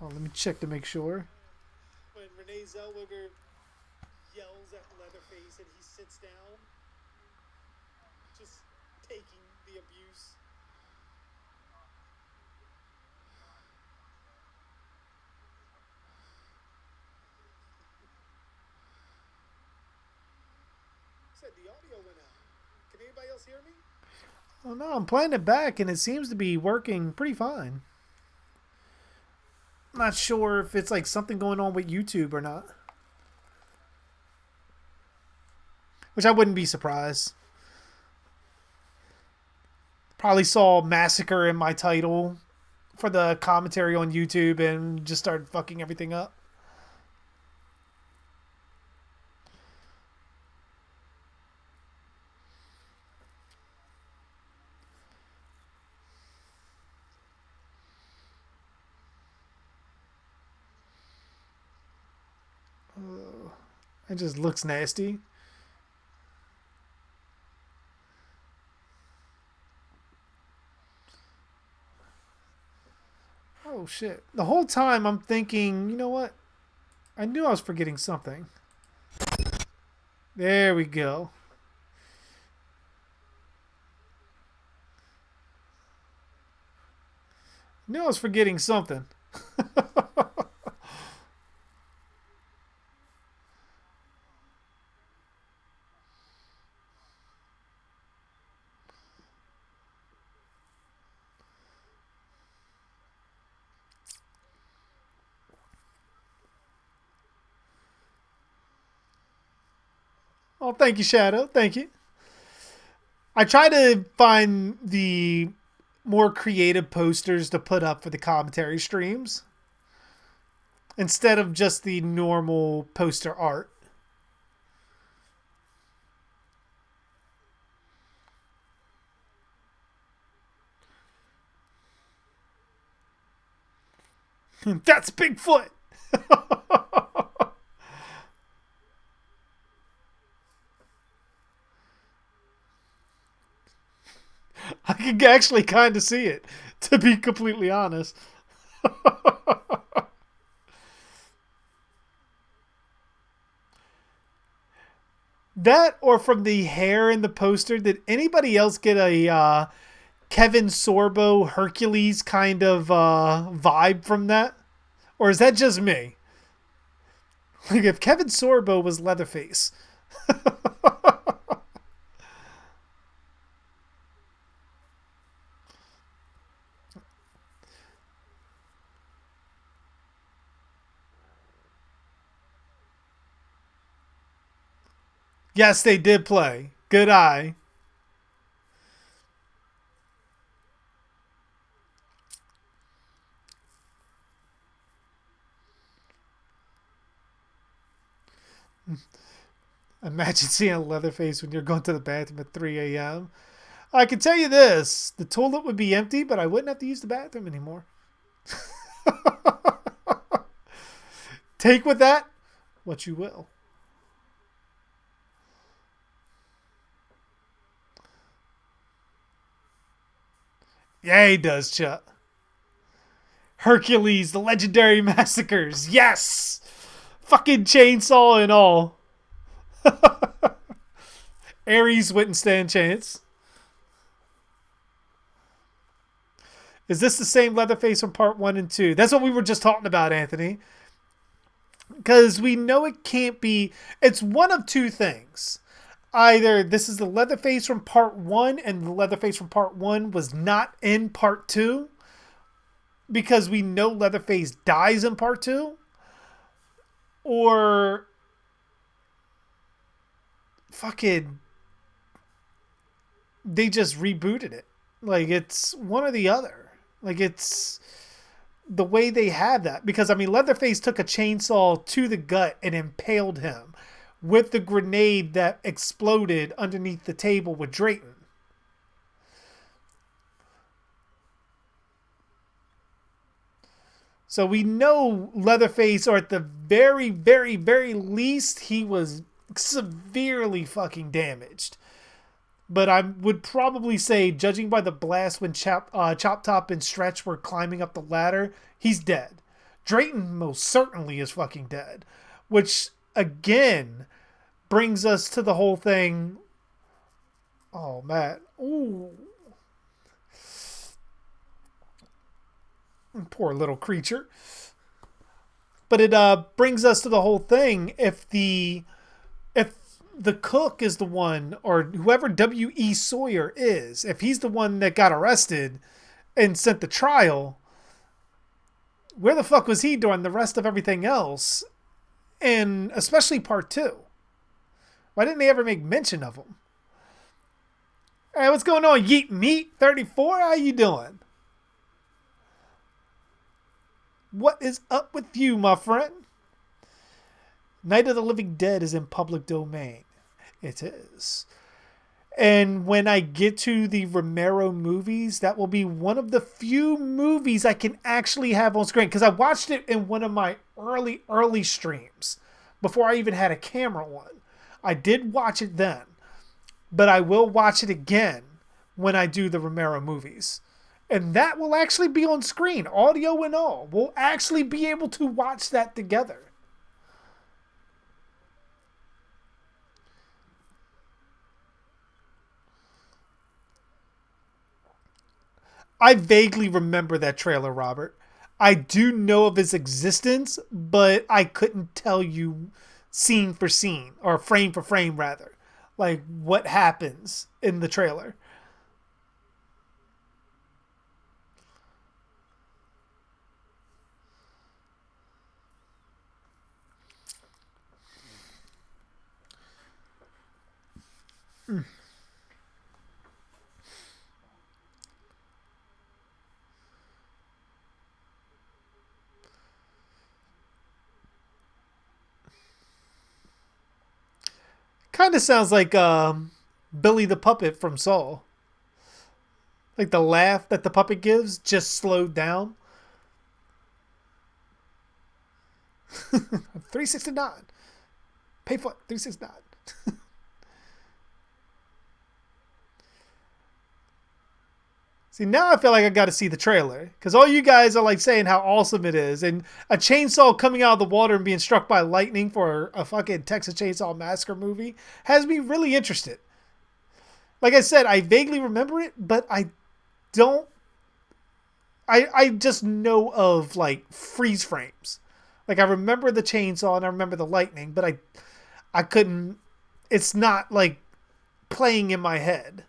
Oh, let me check to make sure. When Renee Zellweger yells at Leatherface and he sits down, just taking the abuse. Said the audio went out. Can anybody else hear me? Oh no, I'm playing it back and it seems to be working pretty fine. I'm not sure if it's like something going on with YouTube or not. Which I wouldn't be surprised. Probably saw Massacre in my title for the commentary on YouTube and just started fucking everything up. It just looks nasty. Oh shit. The whole time I'm thinking, you know what? I knew I was forgetting something. There we go. Knew I was forgetting something. Oh, thank you, Shadow. Thank you. I try to find the more creative posters to put up for the commentary streams instead of just the normal poster art. That's Bigfoot. I can actually kind of see it, to be completely honest. That or from the hair in the poster, did anybody else get a Kevin Sorbo Hercules kind of vibe from that? Or is that just me? Like if Kevin Sorbo was Leatherface. Yes, they did play. Good eye. Imagine seeing a Leatherface when you're going to the bathroom at 3 a.m. I can tell you this, the toilet would be empty, but I wouldn't have to use the bathroom anymore. Take with that what you will. Yeah, he does, Chuck. Hercules, the legendary massacres. Yes! Fucking chainsaw and all. Ares wouldn't stand chance. Is this the same Leatherface from part 1 and 2? That's what we were just talking about, Anthony. Because we know it can't be... It's one of two things. Either this is the Leatherface from part 1 and the Leatherface from part 1 was not in part 2. Because we know Leatherface dies in part 2. Or... Fucking... They just rebooted it. Like, it's one or the other. Like, it's... the way they have that. Because, I mean, Leatherface took a chainsaw to the gut and impaled him with the grenade that exploded underneath the table with Drayton. So we know Leatherface, or at the very, very, very least, he was severely fucking damaged. But I would probably say, judging by the blast when Chop Top and Stretch were climbing up the ladder, he's dead. Drayton most certainly is fucking dead. Which, again, brings us to the whole thing. Oh, man. Ooh. Poor little creature. But it brings us to the whole thing. If the cook is the one, or whoever W.E. Sawyer is, if he's the one that got arrested and sent to trial, where the fuck was he during the rest of everything else? And especially part 2. Why didn't they ever make mention of him? Hey, what's going on, Yeet Meat 34? How you doing? What is up with you, my friend? Night of the Living Dead is in public domain. It is. And when I get to the Romero movies, that will be one of the few movies I can actually have on screen. Because I watched it in one of my early streams before I even had a camera on. I did watch it then, but I will watch it again when I do the Romero movies. And that will actually be on screen, audio and all. We'll actually be able to watch that together. I vaguely remember that trailer, Robert. I do know of his existence, but I couldn't tell you scene for scene, or frame for frame, rather. Like, what happens in the trailer. Kind of sounds like Billy the Puppet from Saw. Like the laugh that the puppet gives, just slowed down. 369. Pay for it. 369. See, now I feel like I got to see the trailer because all you guys are like saying how awesome it is, and a chainsaw coming out of the water and being struck by lightning for a fucking Texas Chainsaw Massacre movie has me really interested. Like I said, I vaguely remember it, but I don't. I just know of like freeze frames. Like I remember the chainsaw and I remember the lightning, but I couldn't. It's not like playing in my head.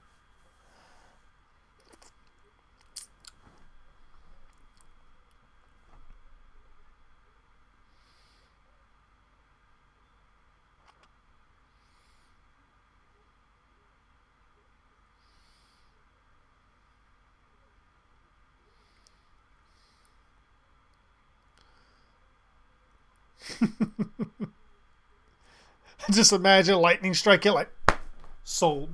Just imagine lightning strike it like sold.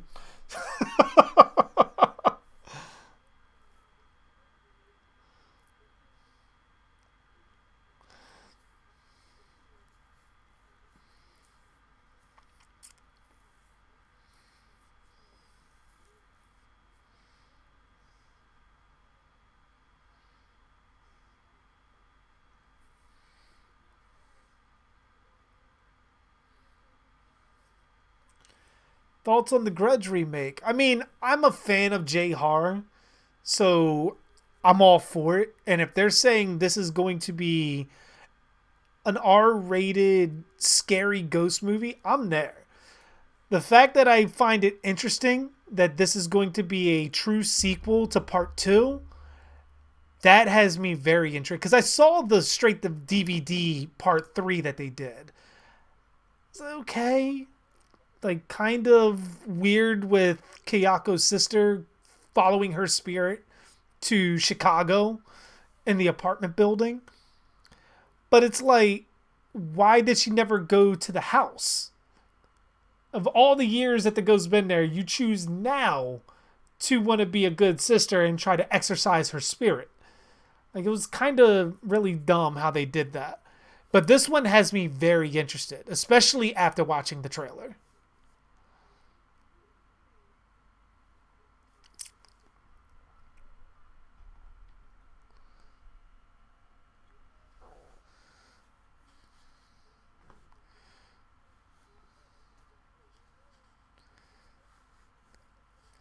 Thoughts on the Grudge remake? I mean, I'm a fan of Jay Har, so I'm all for it. And if they're saying this is going to be an R-rated scary ghost movie, I'm there. The fact that I find it interesting that this is going to be a true sequel to part 2, that has me very intrigued because I saw the straight to DVD part 3 that they did. It's okay, like kind of weird with Kayako's sister following her spirit to Chicago in the apartment building. But it's like, why did she never go to the house? Of all the years that the ghost's been there, you choose now to want to be a good sister and try to exorcise her spirit. Like, it was kind of really dumb how they did that. But this one has me very interested, especially after watching the trailer.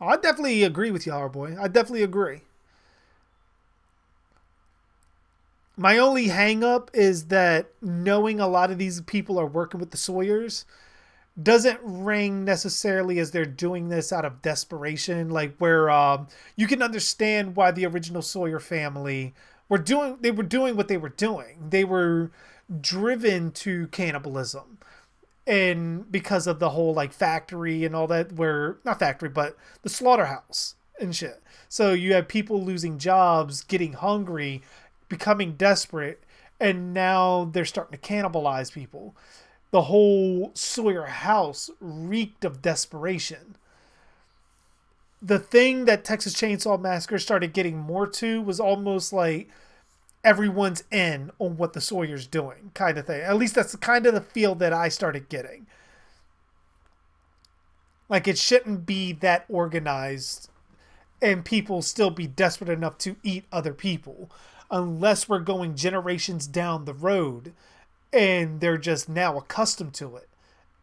I definitely agree with you, our boy. I definitely agree. My only hang up is that knowing a lot of these people are working with the Sawyers doesn't ring necessarily as they're doing this out of desperation. Like where you can understand why the original Sawyer family were doing what they were doing. They were driven to cannibalism. and because of the whole like factory and all that, where not factory but the slaughterhouse and shit. So you have people losing jobs, getting hungry, becoming desperate, and now they're starting to cannibalize people. The whole Sawyer house reeked of desperation. The thing that Texas Chainsaw Massacre started getting more to was almost like everyone's in on what the Sawyer's doing, kind of thing. At least that's kind of the feel that I started getting. Like it shouldn't be that organized and people still be desperate enough to eat other people unless we're going generations down the road and they're just now accustomed to it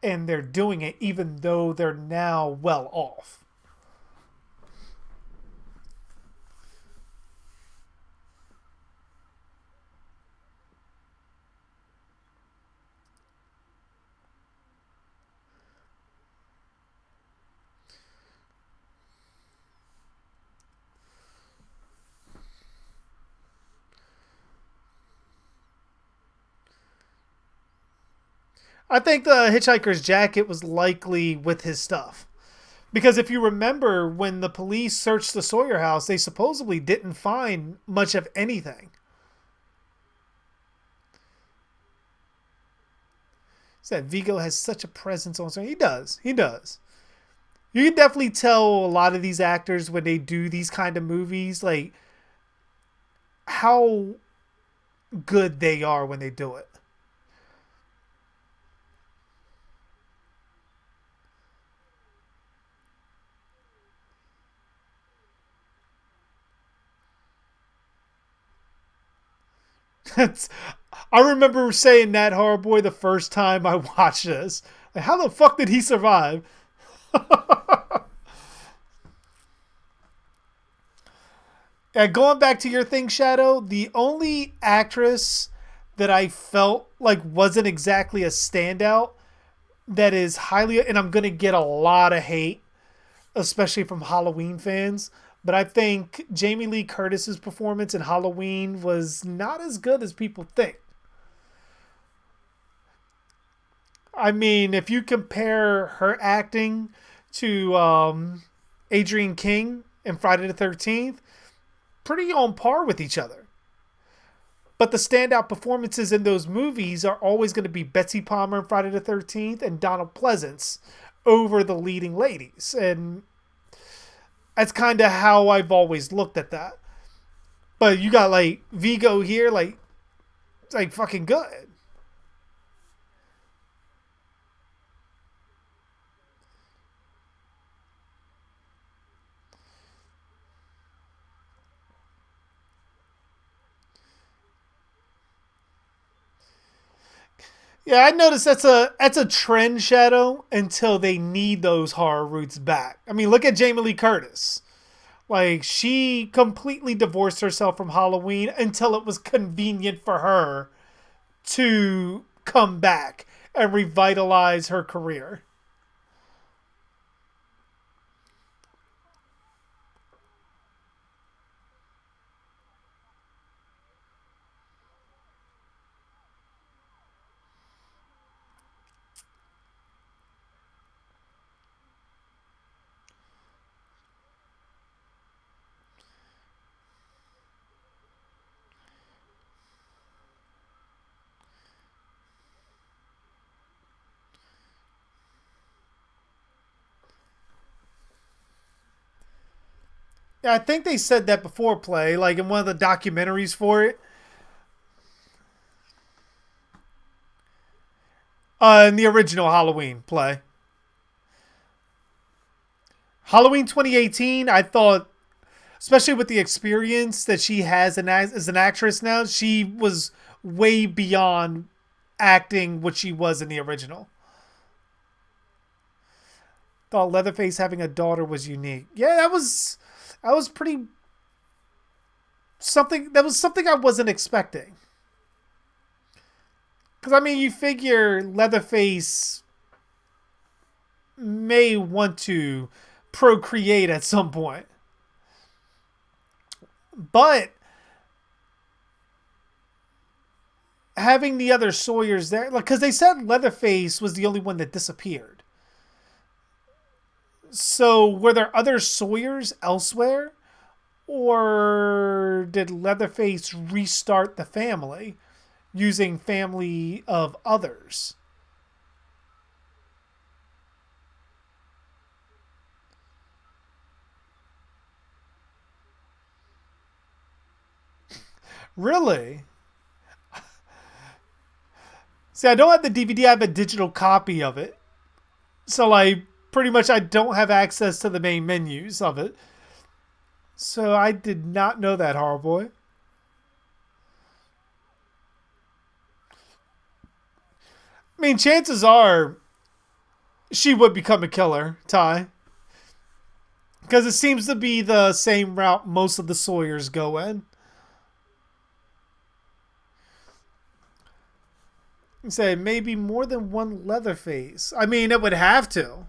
and they're doing it even though they're now well off. I think the hitchhiker's jacket was likely with his stuff. Because if you remember, when the police searched the Sawyer house, they supposedly didn't find much of anything. Said Vigo has such a presence on screen. He does. He does. You can definitely tell a lot of these actors when they do these kind of movies, like how good they are when they do it. That's, I remember saying that horror boy the first time I watched this. Like, how the fuck did he survive? And going back to your thing, Shadow, the only actress that I felt like wasn't exactly a standout that is highly, and I'm gonna get a lot of hate, especially from Halloween fans. But I think Jamie Lee Curtis's performance in Halloween was not as good as people think. I mean, if you compare her acting to Adrienne King in Friday the 13th, pretty on par with each other. But the standout performances in those movies are always going to be Betsy Palmer in Friday the 13th and Donald Pleasance over the leading ladies. And that's kind of how I've always looked at that. But you got like Vigo here, like fucking good. Yeah, I noticed that's a trend, Shadow, until they need those horror roots back. I mean, look at Jamie Lee Curtis. Like she completely divorced herself from Halloween until it was convenient for her to come back and revitalize her career. Yeah, I think they said that before play, like in one of the documentaries for it. In the original Halloween play. Halloween 2018, I thought, especially with the experience that she has as an actress now, she was way beyond acting what she was in the original. Thought Leatherface having a daughter was unique. Yeah, that was pretty something. That was something I wasn't expecting. Because I mean, you figure Leatherface may want to procreate at some point, but having the other Sawyers there, like, because they said Leatherface was the only one that disappeared. So were there other Sawyers elsewhere, or did Leatherface restart the family using family of others? Really? See, I don't have the DVD. I have a digital copy of it, so like pretty much I don't have access to the main menus of it. So I did not know that, Horror Boy. I mean, chances are she would become a killer, Ty, because it seems to be the same route most of the Sawyers go in. You say maybe more than one Leatherface. I mean, it would have to.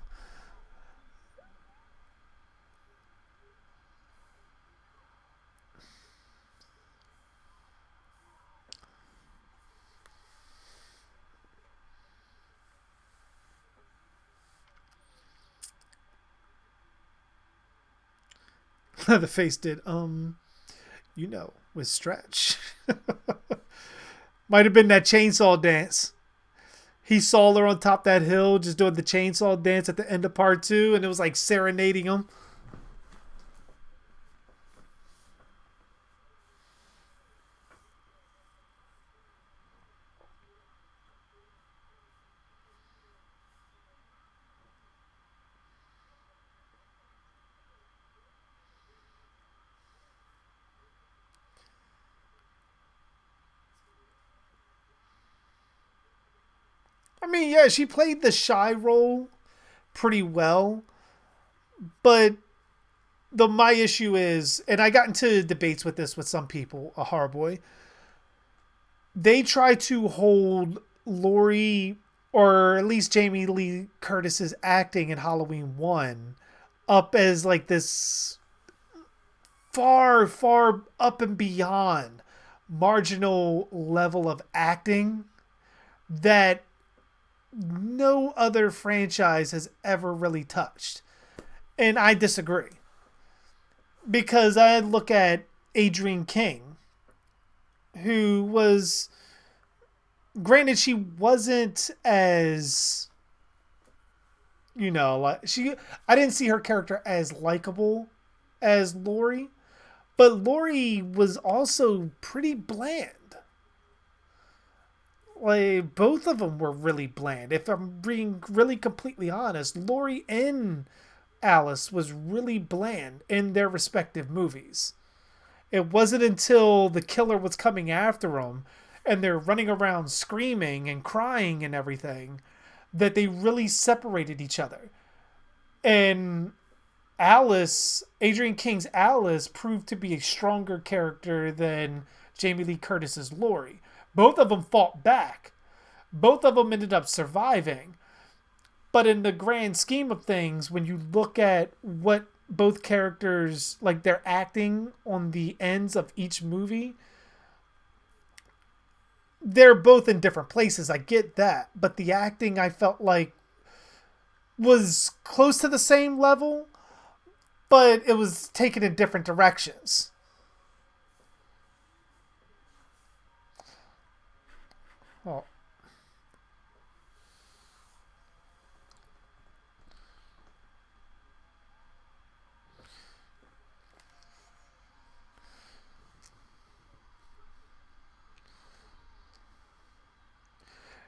Leatherface did, with Stretch. Might have been that chainsaw dance. He saw her on top that hill just doing the chainsaw dance at the end of part two, and it was like serenading him. I mean, yeah, she played the shy role pretty well, but the my issue is, and I got into debates with this with some people, a horror boy. They try to hold Laurie, or at least Jamie Lee Curtis's acting in Halloween 1 up as like this far, far up and beyond marginal level of acting that no other franchise has ever really touched. And I disagree. Because I look at Adrienne King, who was, granted, she wasn't as, like I didn't see her character as likable as Laurie, but Laurie was also pretty bland. Like, both of them were really bland. If I'm being really completely honest, Laurie and Alice was really bland in their respective movies. It wasn't until the killer was coming after them and they're running around screaming and crying and everything that they really separated each other. And Alice, Adrienne King's Alice, proved to be a stronger character than Jamie Lee Curtis's Laurie. Both of them fought back. Both of them ended up surviving. But in the grand scheme of things, when you look at what both characters, like their acting on the ends of each movie, they're both in different places. I get that. But the acting, I felt like, was close to the same level, but it was taken in different directions. Oh.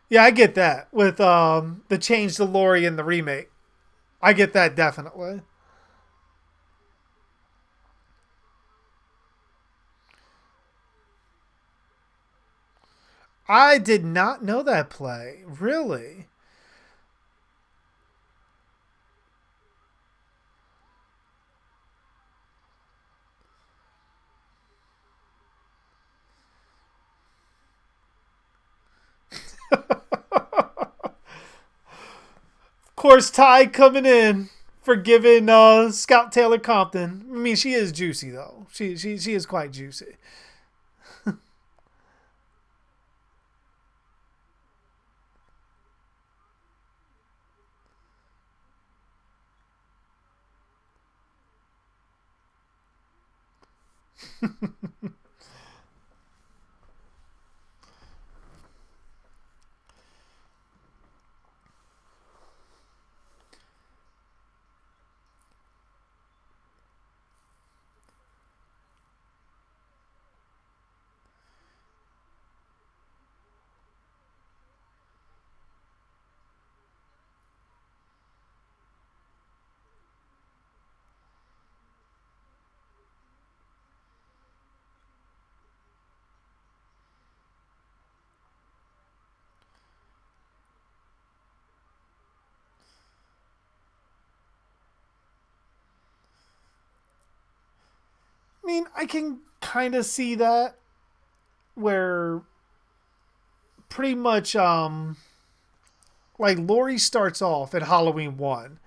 Yeah, I get that with the change to Laurie in the remake. I get that definitely. I did not know that play. Really? Of course, Ty coming in for giving Scout Taylor Compton. I mean, she is juicy though. She is quite juicy. I mean, I can kind of see that where pretty much like Laurie starts off at Halloween 1.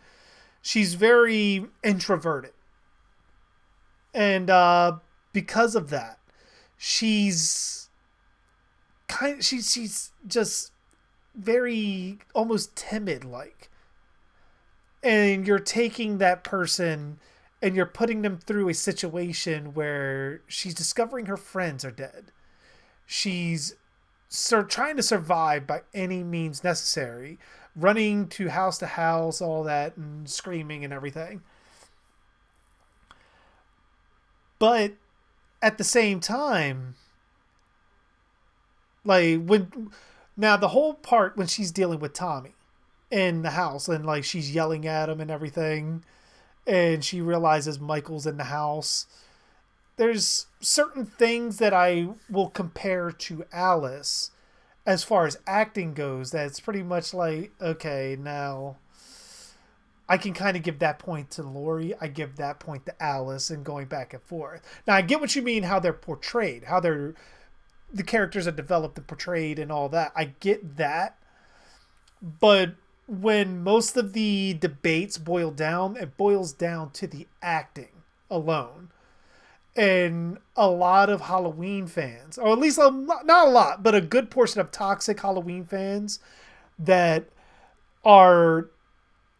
She's very introverted. And because of that, she's she's just very almost timid like. And you're taking that person and you're putting them through a situation where she's discovering her friends are dead. She's trying to survive by any means necessary, running to house, all that, and screaming and everything. But at the same time, like when now the whole part when she's dealing with Tommy in the house and like she's yelling at him and everything, and she realizes Michael's in the house. There's certain things that I will compare to Alice as far as acting goes. That's pretty much like, okay, now I can kind of give that point to Laurie. I give that point to Alice, and going back and forth. Now I get what you mean, how they're portrayed, how the characters are developed and portrayed, and all that. I get that, but when most of the debates boil down, it boils down to the acting alone. And a lot of Halloween fans, or at least not a lot, but a good portion of toxic Halloween fans that are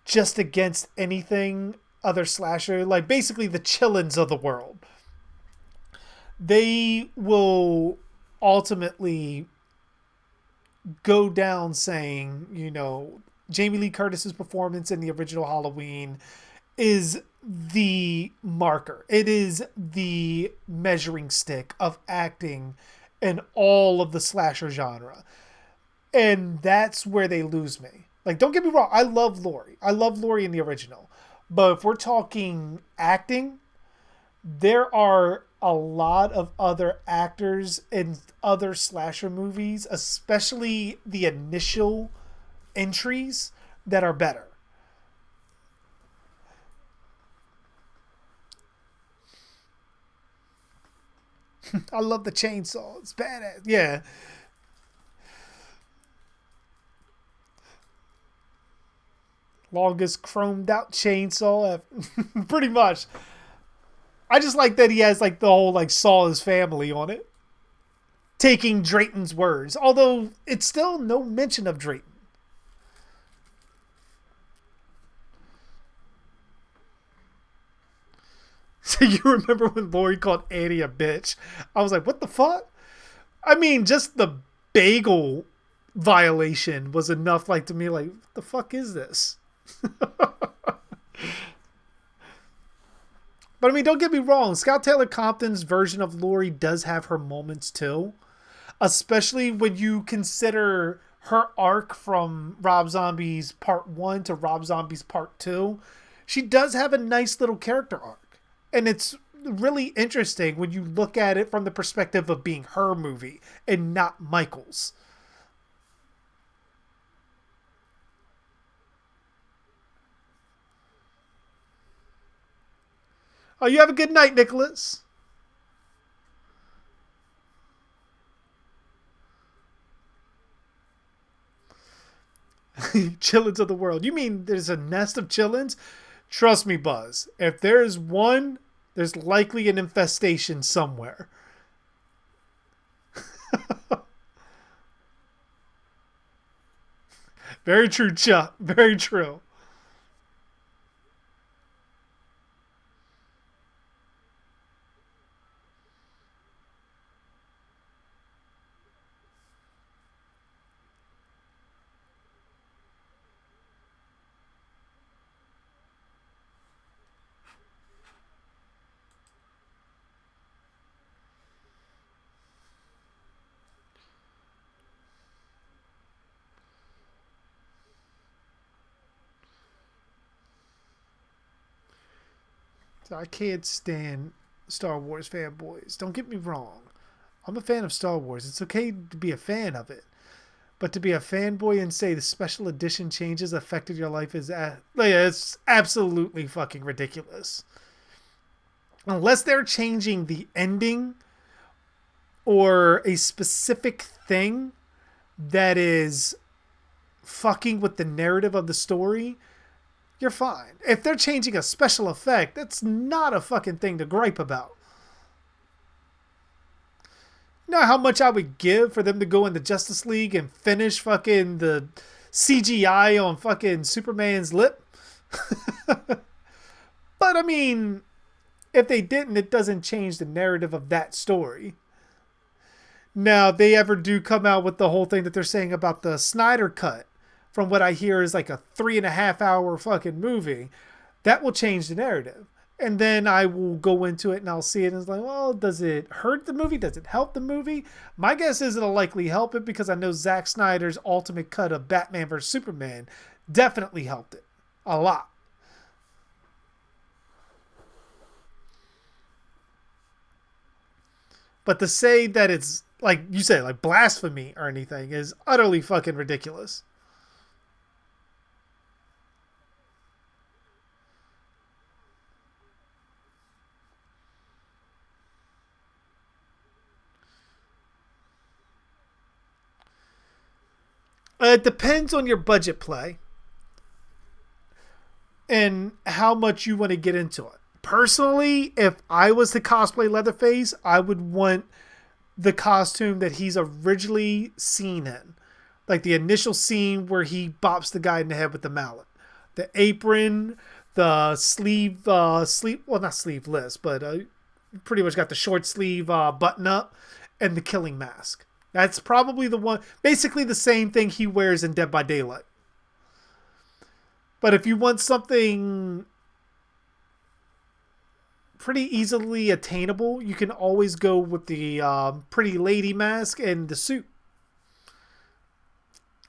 just against anything other slasher, like basically the chillins of the world, they will ultimately go down saying, Jamie Lee Curtis's performance in the original Halloween is the marker. It is the measuring stick of acting in all of the slasher genre. And that's where they lose me. Like, don't get me wrong, I love Laurie. I love Laurie in the original. But if we're talking acting, there are a lot of other actors in other slasher movies, especially the initial entries, that are better. I love the chainsaw. It's badass. Yeah. Longest chromed out chainsaw. Pretty much. I just like that he has like the whole like saw his family on it. Taking Drayton's words. Although it's still no mention of Drayton. So you remember when Lori called Annie a bitch? I was like, what the fuck? I mean, just the bagel violation was enough, like, to me, like, what the fuck is this? But I mean, don't get me wrong. Scout Taylor Compton's version of Lori does have her moments too, especially when you consider her arc from Rob Zombie's Part 1 to Rob Zombie's Part 2. She does have a nice little character arc. And it's really interesting when you look at it from the perspective of being her movie and not Michael's. Oh, you have a good night, Nicholas. Chillins of the world. You mean there's a nest of chillins? Trust me, Buzz. If there's one, there's likely an infestation somewhere. Very true, Chuck. Very true. I can't stand Star Wars fanboys. Don't get me wrong. I'm a fan of Star Wars. It's okay to be a fan of it. But to be a fanboy and say the special edition changes affected your life is it's absolutely fucking ridiculous. Unless they're changing the ending or a specific thing that is fucking with the narrative of the story, you're fine. If they're changing a special effect, that's not a fucking thing to gripe about. You know how much I would give for them to go in the Justice League and finish fucking the CGI on fucking Superman's lip? But I mean, if they didn't, it doesn't change the narrative of that story. Now, if they ever do come out with the whole thing that they're saying about the Snyder Cut, from what I hear is like a 3.5 hour fucking movie, that will change the narrative. And then I will go into it and I'll see it and it's like, well, does it hurt the movie? Does it help the movie? My guess is it'll likely help it because I know Zack Snyder's ultimate cut of Batman vs. Superman definitely helped it a lot. But to say that it's, like you say, like blasphemy or anything is utterly fucking ridiculous. It depends on your budget play and how much you want to get into it. Personally, if I was to cosplay Leatherface, I would want the costume that he's originally seen in. Like the initial scene where he bops the guy in the head with the mallet. The apron, the well, not sleeveless, but pretty much got the short sleeve button up, and the killing mask. That's probably the one, basically the same thing he wears in Dead by Daylight. But if you want something pretty easily attainable, you can always go with the pretty lady mask and the suit.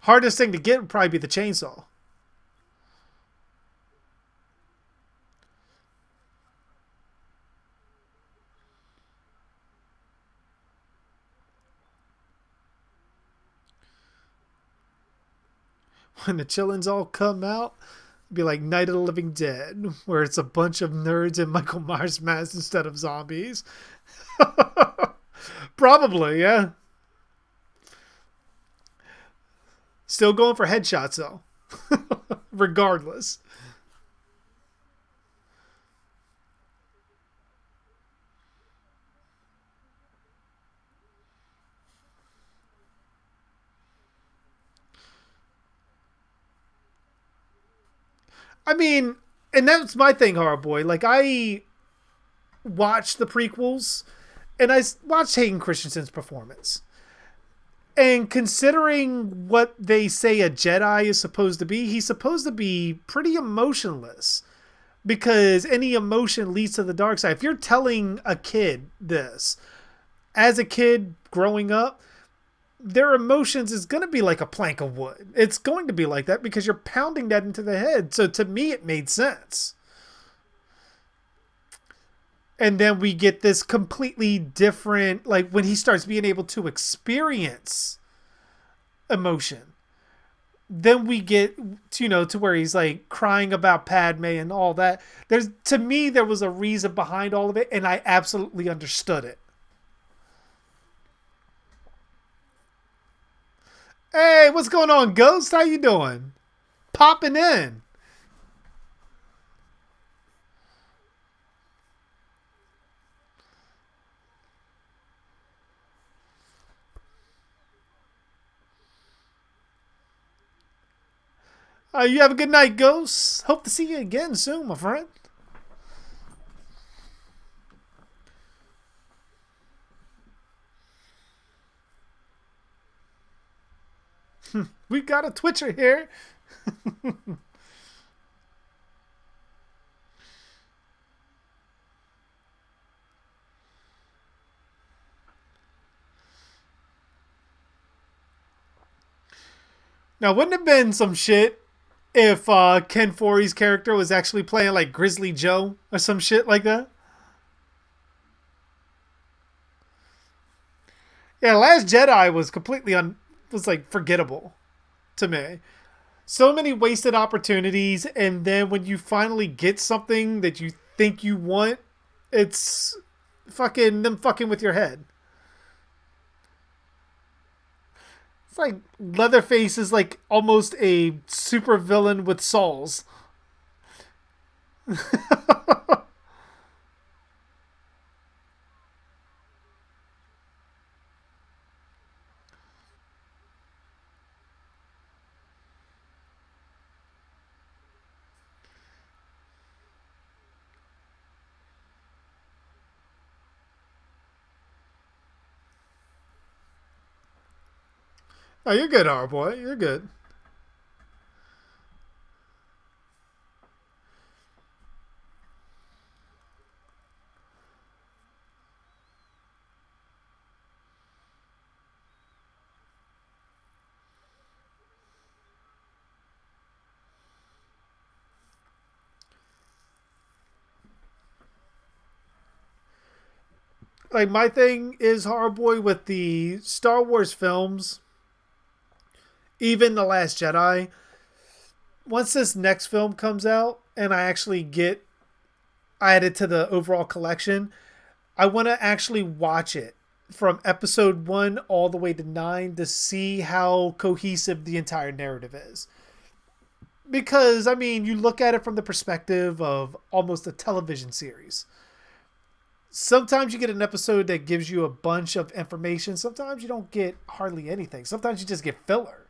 Hardest thing to get would probably be the chainsaw. When the chillins all come out, it'd be like Night of the Living Dead, where it's a bunch of nerds in Michael Myers masks instead of zombies. Probably, yeah. Still going for headshots though. Regardless. I mean, and that's my thing, horror boy. Like I watched the prequels and I watched Hayden Christensen's performance. And considering what they say a Jedi is supposed to be, he's supposed to be pretty emotionless because any emotion leads to the dark side. If you're telling a kid this, as a kid growing up, their emotions is going to be like a plank of wood. It's going to be like that because you're pounding that into the head. So to me, it made sense. And then we get this completely different, like when he starts being able to experience emotion, then we get to, to where he's like crying about Padme and all that. To me, there was a reason behind all of it, and I absolutely understood it. Hey, what's going on, Ghost? How you doing? Popping in. You have a good night, Ghost. Hope to see you again soon, my friend. We've got a Twitcher here. Now, wouldn't it have been some shit if Ken Foree's character was actually playing like Grizzly Joe or some shit like that. Yeah, Last Jedi was completely was like forgettable to me. So many wasted opportunities, and then when you finally get something that you think you want, it's fucking them fucking with your head. It's like Leatherface is like almost a super villain with souls. Oh, you're good, our boy. You're good. Like my thing is horror boy with the Star Wars films, even the Last Jedi. Once this next film comes out and I actually get added to the overall collection, I want to actually watch it from episode 1 all the way to 9 to see how cohesive the entire narrative is. Because, I mean, you look at it from the perspective of almost a television series. Sometimes you get an episode that gives you a bunch of information. Sometimes you don't get hardly anything. Sometimes you just get filler.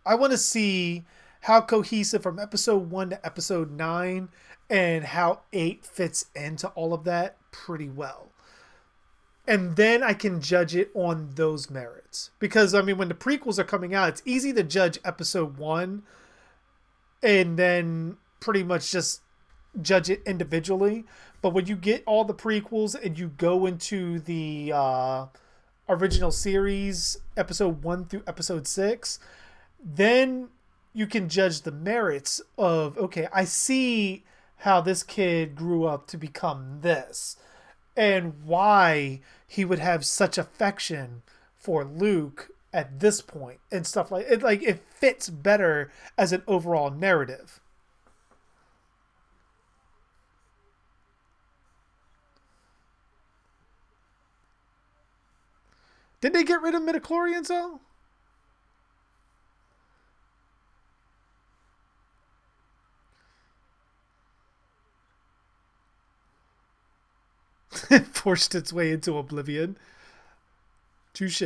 I want to see how cohesive from episode 1 to episode 9 and how 8 fits into all of that pretty well. And then I can judge it on those merits. Because, I mean, when the prequels are coming out, it's easy to judge episode 1 and then pretty much just judge it individually. But when you get all the prequels and you go into the original series, episode 1 through episode 6, then you can judge the merits of, okay, I see how this kid grew up to become this and why he would have such affection for Luke at this point and stuff like it. Like it fits better as an overall narrative. Did they get rid of midichlorians though? It forced its way into oblivion. Touche.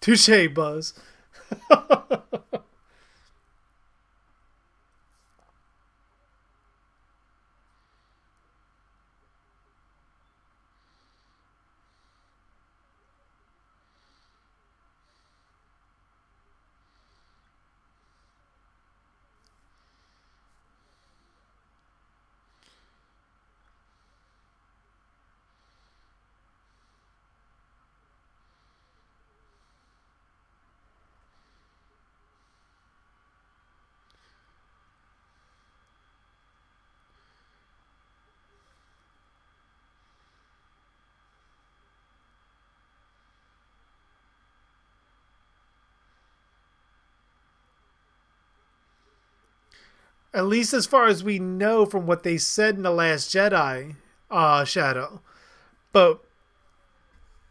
Touche, Buzz. At least as far as we know from what they said in The Last Jedi, Shadow. But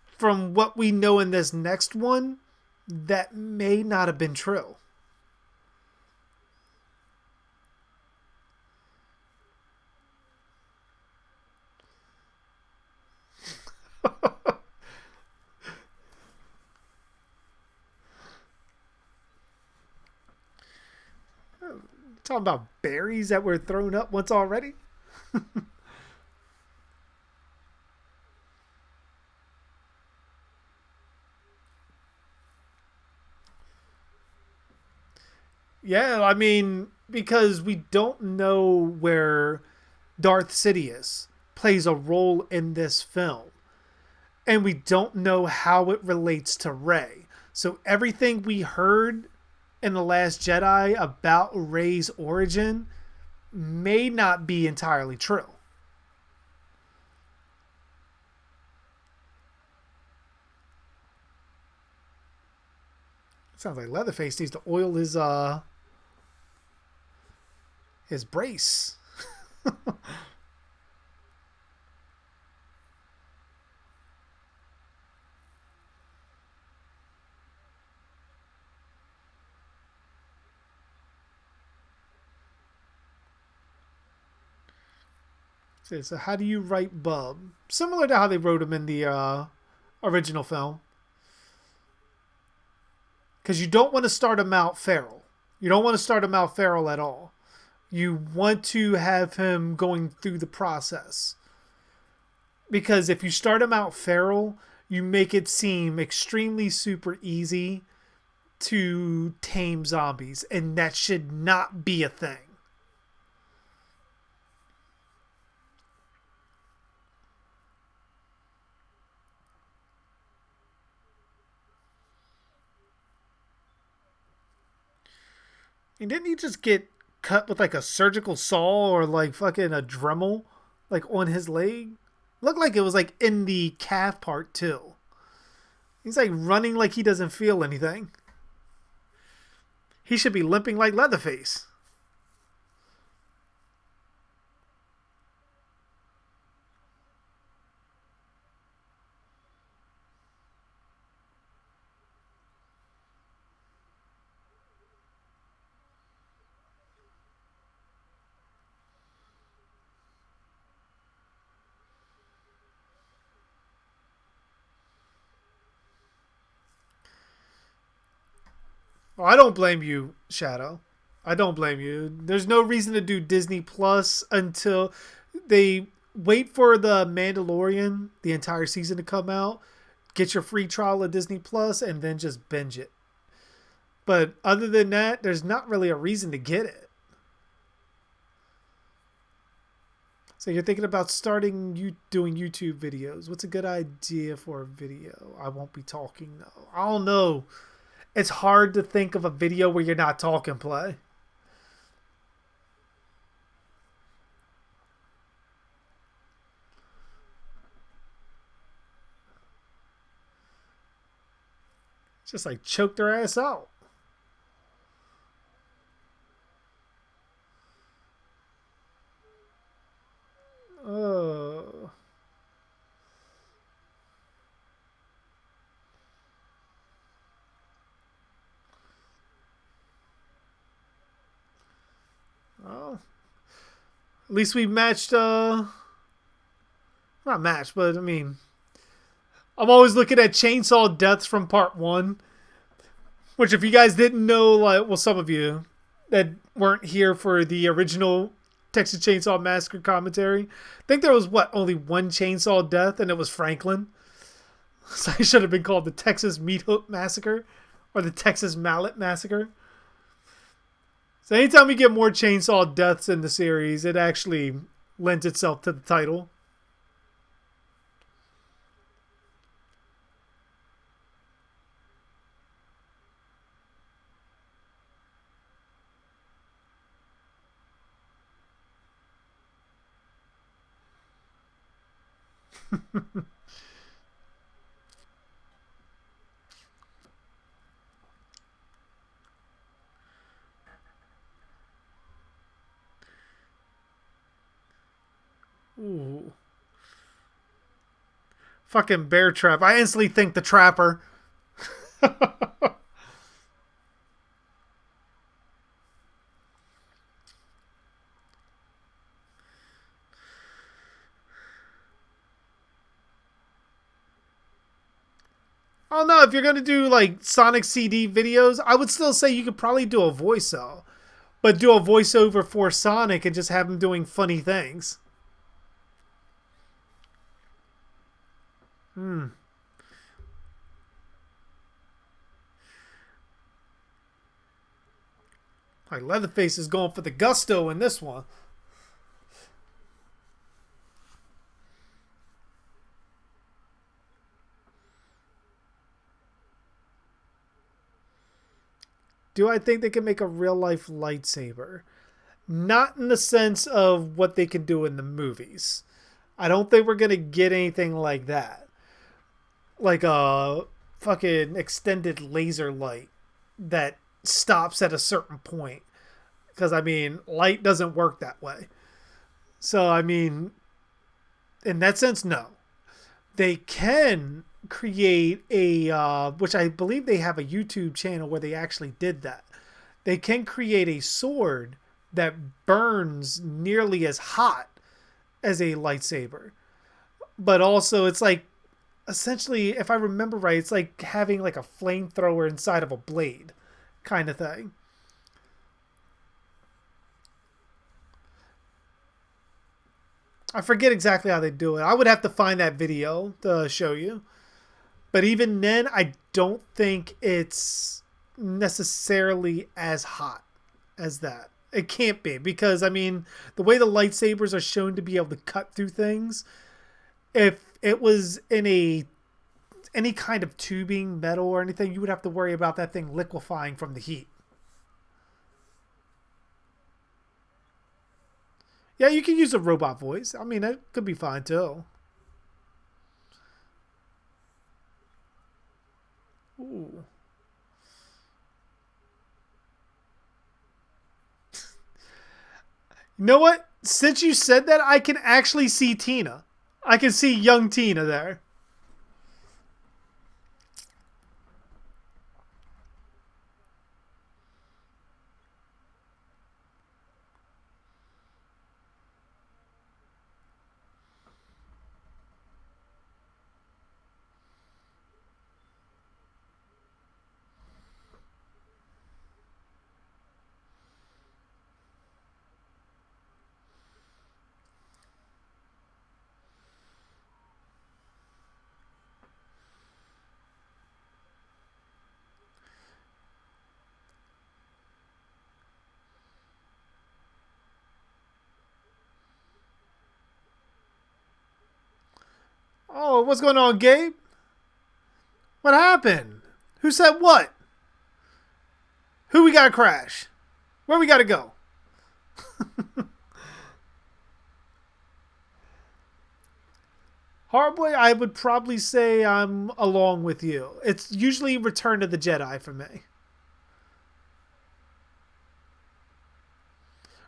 from what we know in this next one, that may not have been true. Talking about berries that were thrown up once already. Yeah, I mean, because we don't know where Darth Sidious plays a role in this film. And we don't know how it relates to Rey. So everything we heard in The Last Jedi about Rey's origin may not be entirely true. Sounds like Leatherface needs to oil his brace. So how do you write Bub? Similar to how they wrote him in the original film. Because you don't want to start him out feral. You don't want to start him out feral at all. You want to have him going through the process. Because if you start him out feral, you make it seem extremely super easy to tame zombies. And that should not be a thing. And didn't he just get cut with like a surgical saw or like fucking a Dremel like on his leg? Looked like it was like in the calf part too. He's like running like he doesn't feel anything. He should be limping like Leatherface. Well, I don't blame you, Shadow. I don't blame you. There's no reason to do Disney Plus until they wait for the Mandalorian, the entire season to come out. Get your free trial of Disney Plus and then just binge it. But other than that, there's not really a reason to get it. So you're thinking about starting doing YouTube videos. What's a good idea for a video? I won't be talking though. I don't know. It's hard to think of a video where you're not talking play. Just like choke their ass out. Oh. Well, at least we matched, not matched, but I mean, I'm always looking at chainsaw deaths from part 1, which if you guys didn't know, like, well, some of you that weren't here for the original Texas Chainsaw Massacre commentary, I think there was, only one chainsaw death, and it was Franklin. So it should have been called the Texas Meat Hook Massacre or the Texas Mallet Massacre. So anytime we get more chainsaw deaths in the series, it actually lends itself to the title. Ooh. Fucking bear trap. I instantly think the trapper. I don't know, if you're going to do like Sonic CD videos, I would still say you could probably do a voiceover. But do a voiceover for Sonic and just have him doing funny things. Like Leatherface is going for the gusto in this one. Do I think they can make a real life lightsaber? Not in the sense of what they can do in the movies. I don't think we're going to get anything like that. Like a fucking extended laser light that stops at a certain point. Because, I mean, light doesn't work that way. So, I mean, in that sense, no. They can create which I believe they have a YouTube channel where they actually did that. They can create a sword that burns nearly as hot as a lightsaber. But also, it's like, essentially, if I remember right, it's like having like a flamethrower inside of a blade kind of thing. I forget exactly how they do it. I would have to find that video to show you. But even then, I don't think it's necessarily as hot as that. It can't be because, I mean, the way the lightsabers are shown to be able to cut through things, if it was in any kind of tubing, metal or anything, you would have to worry about that thing liquefying from the heat. Yeah, you can use a robot voice. I mean, that could be fine too. Ooh. You know what? Since you said that, I can actually see Tina. I can see young Tina there. Oh, what's going on, Gabe? What happened? Who said what? Who we gotta crash? Where we gotta go? Hardboy, I would probably say I'm along with you. It's usually Return of the Jedi for me.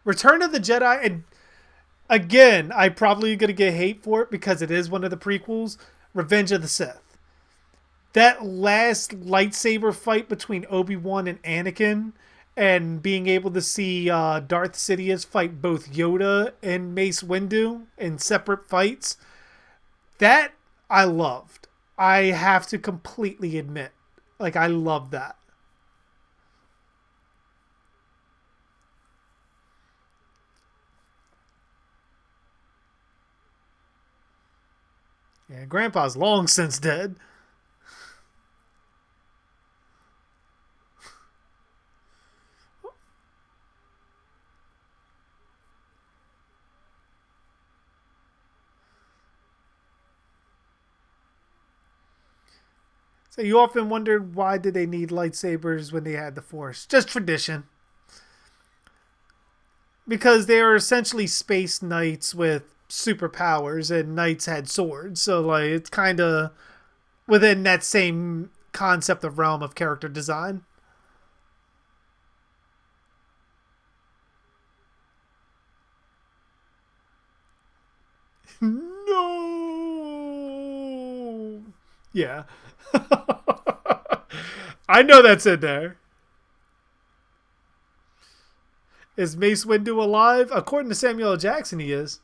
Return of the Jedi, and again, I probably gonna get hate for it because it is one of the prequels. Revenge of the Sith. That last lightsaber fight between Obi-Wan and Anakin, and being able to see Darth Sidious fight both Yoda and Mace Windu in separate fights, that I loved. I have to completely admit, like, I love that. Yeah, Grandpa's long since dead. So you often wondered why did they need lightsabers when they had the Force? Just tradition. Because they are essentially space knights with superpowers, and knights had swords. So like it's kind of within that same concept of realm of character design. No. Yeah. I know that's in there. Is Mace Windu alive? According to Samuel L. Jackson, he is.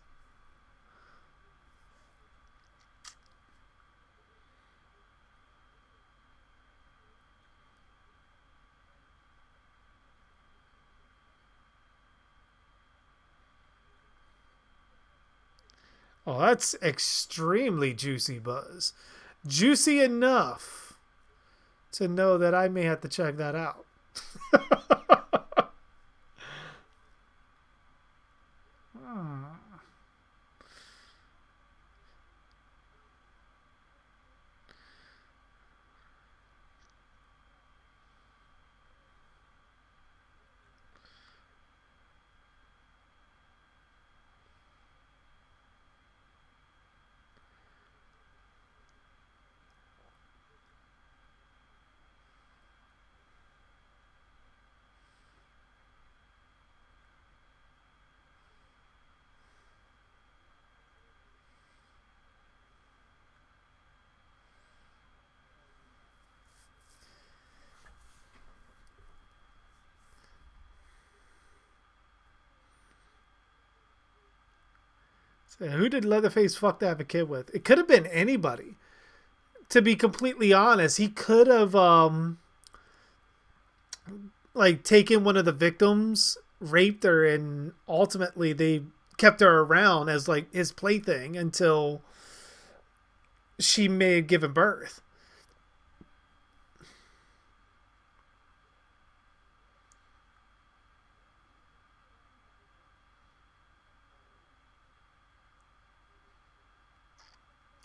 Oh, that's extremely juicy, Buzz. Juicy enough to know that I may have to check that out. So who did Leatherface fuck to have a kid with? It could have been anybody. To be completely honest, he could have like taken one of the victims, raped her, and ultimately they kept her around as like his plaything until she may have given birth.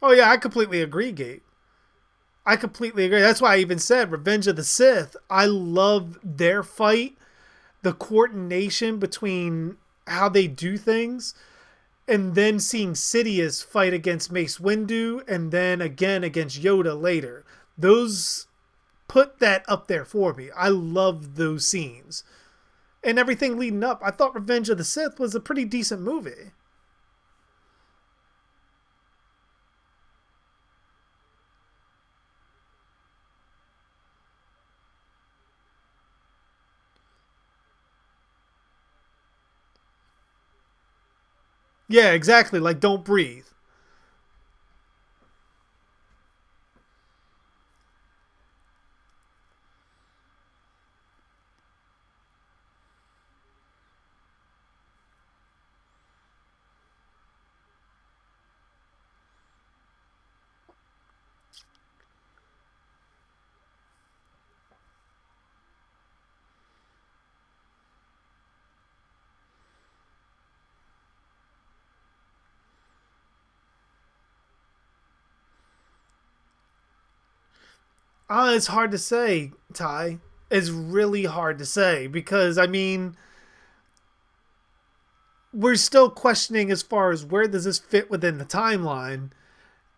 Oh yeah, I completely agree, Gabe. I completely agree. That's why I even said Revenge of the Sith. I love their fight, the coordination between how they do things, and then seeing Sidious fight against Mace Windu, and then again against Yoda later. Those put that up there for me. I love those scenes. And everything leading up. I thought Revenge of the Sith was a pretty decent movie. Yeah, exactly. Like Don't Breathe. It's hard to say, Ty. It's really hard to say because I mean, we're still questioning as far as where does this fit within the timeline,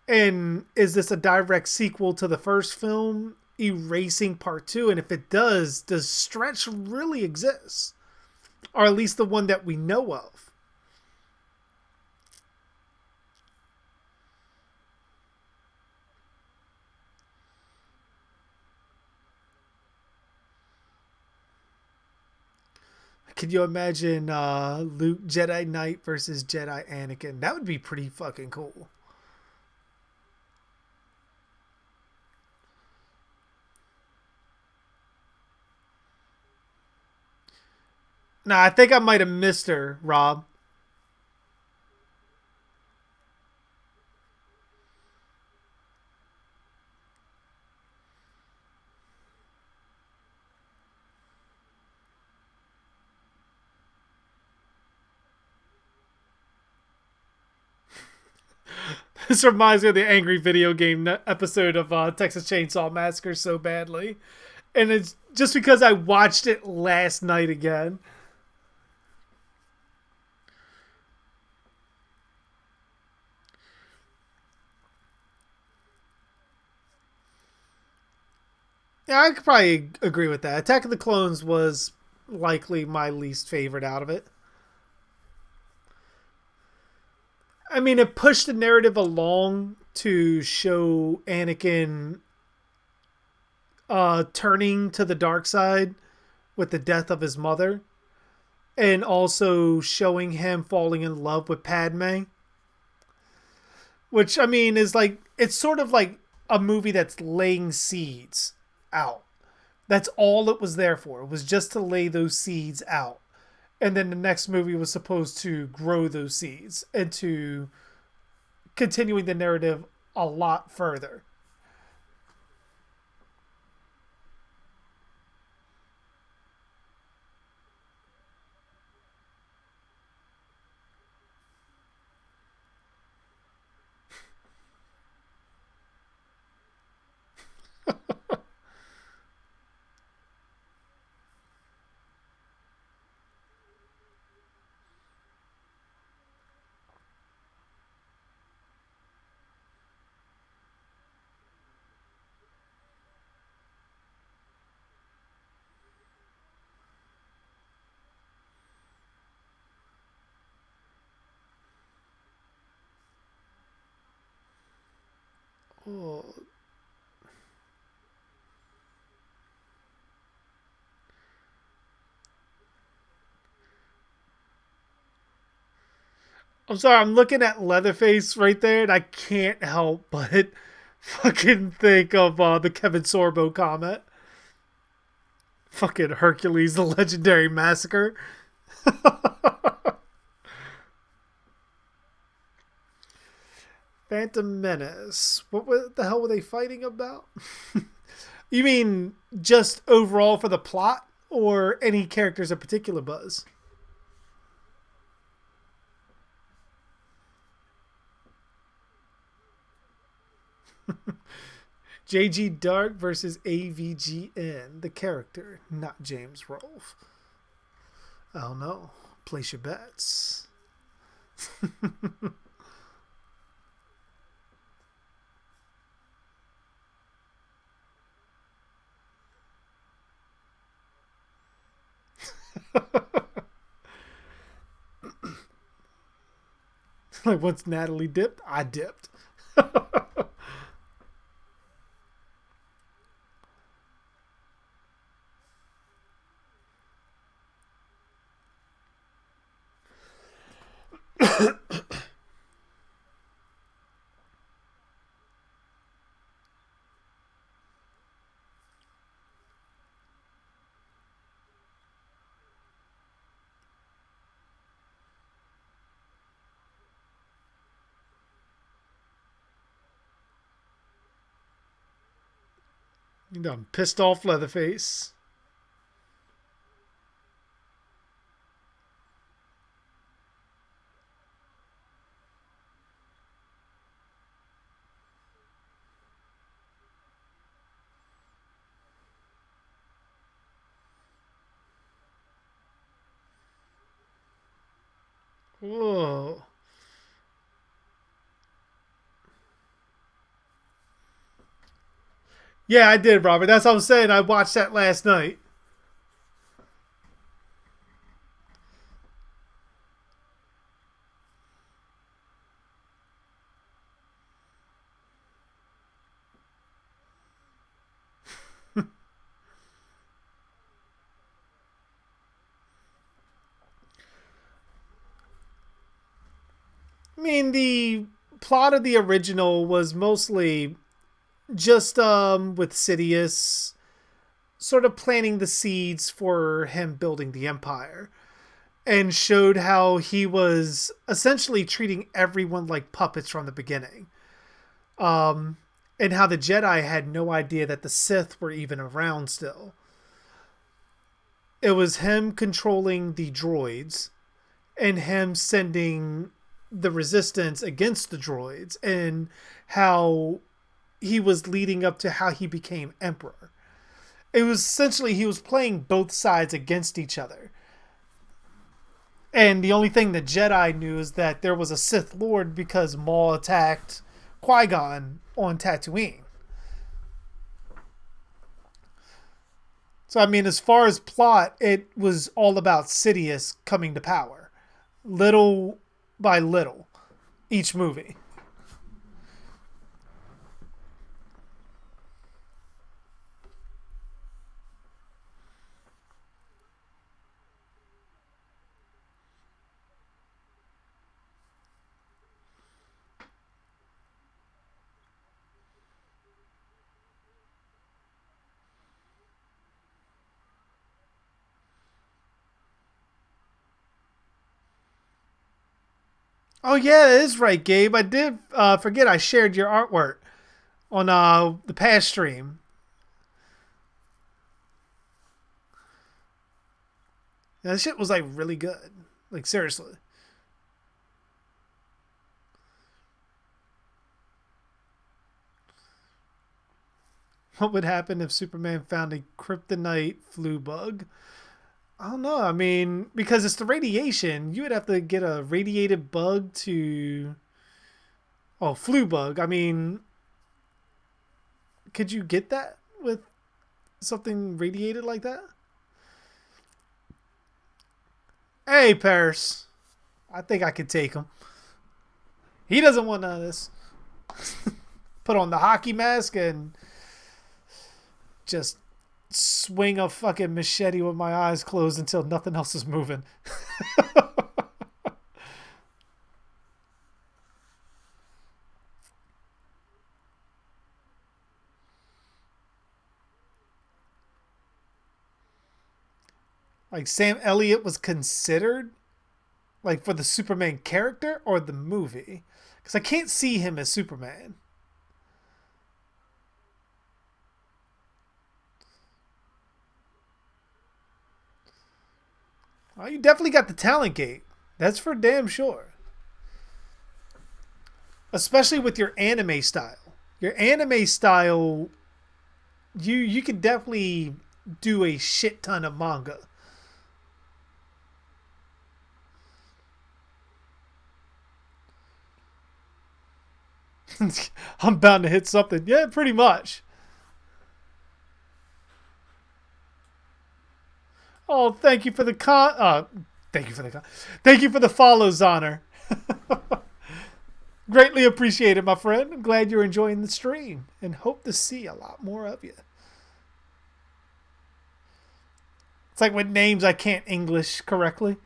and is this a direct sequel to the first film, erasing part two? And if it does Stretch really exist, or at least the one that we know of? Could you imagine Luke Jedi Knight versus Jedi Anakin? That would be pretty fucking cool. Nah, I think I might have missed her, Rob. This reminds me of the angry video game episode of Texas Chainsaw Massacre so badly. And it's just because I watched it last night again. Yeah, I could probably agree with that. Attack of the Clones was likely my least favorite out of it. I mean, it pushed the narrative along to show Anakin turning to the dark side with the death of his mother, and also showing him falling in love with Padme, which I mean is like it's sort of like a movie that's laying seeds out. That's all it was there for. It was just to lay those seeds out. And then the next movie was supposed to grow those seeds into continuing the narrative a lot further. Oh, I'm sorry, I'm looking at Leatherface right there, and I can't help but fucking think of the Kevin Sorbo comment. Fucking Hercules, the legendary massacre. Phantom Menace. The hell were they fighting about? You mean just overall for the plot, or any characters in particular, Buzz? JG Dark versus AVGN, the character, not James Rolfe. Oh no. Place your bets. Like once Natalie dipped, I dipped. You know, I'm pissed off Leatherface. Whoa. Yeah, I did, Robert. That's what I'm saying. I watched that last night. I mean, the plot of the original was mostly just with Sidious sort of planting the seeds for him building the empire, and showed how he was essentially treating everyone like puppets from the beginning. Um, and how the Jedi had no idea that the Sith were even around still. It was him controlling the droids and him sending the resistance against the droids, and how he was leading up to how he became emperor. It was essentially he was playing both sides against each other. And the only thing the Jedi knew is that there was a Sith Lord because Maul attacked Qui-Gon on Tatooine. So, I mean, as far as plot, it was all about Sidious coming to power. Little by little, each movie. Oh, yeah, that is right, Gabe. I did forget I shared your artwork on the past stream. Yeah, that shit was like really good. Like, seriously. What would happen if Superman found a kryptonite flu bug? I don't know. I mean, because it's the radiation, you would have to get a radiated bug to. Oh, flu bug. I mean, could you get that with something radiated like that? Hey, Paris. I think I could take him. He doesn't want none of this. Put on the hockey mask and just swing a fucking machete with my eyes closed until nothing else is moving. Like Sam Elliott was considered like for the Superman character or the movie? Because I can't see him as Superman. Oh, you definitely got the talent gate. That's for damn sure. Especially with your anime style. Your anime style, you could definitely do a shit ton of manga. I'm bound to hit something. Yeah, pretty much. Oh, thank you for the thank you for the thank you for the follows, Honor. Greatly appreciated, my friend. I'm glad you're enjoying the stream and hope to see a lot more of you. It's like with names I can't English correctly.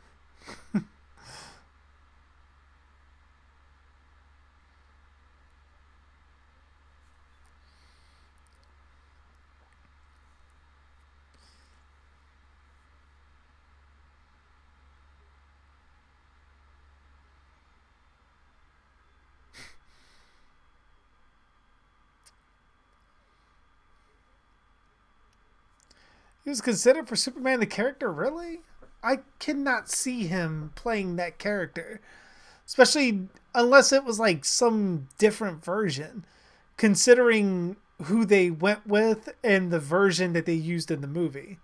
He was considered for Superman the character, really? I cannot see him playing that character. Especially unless it was like some different version. Considering who they went with and the version that they used in the movie.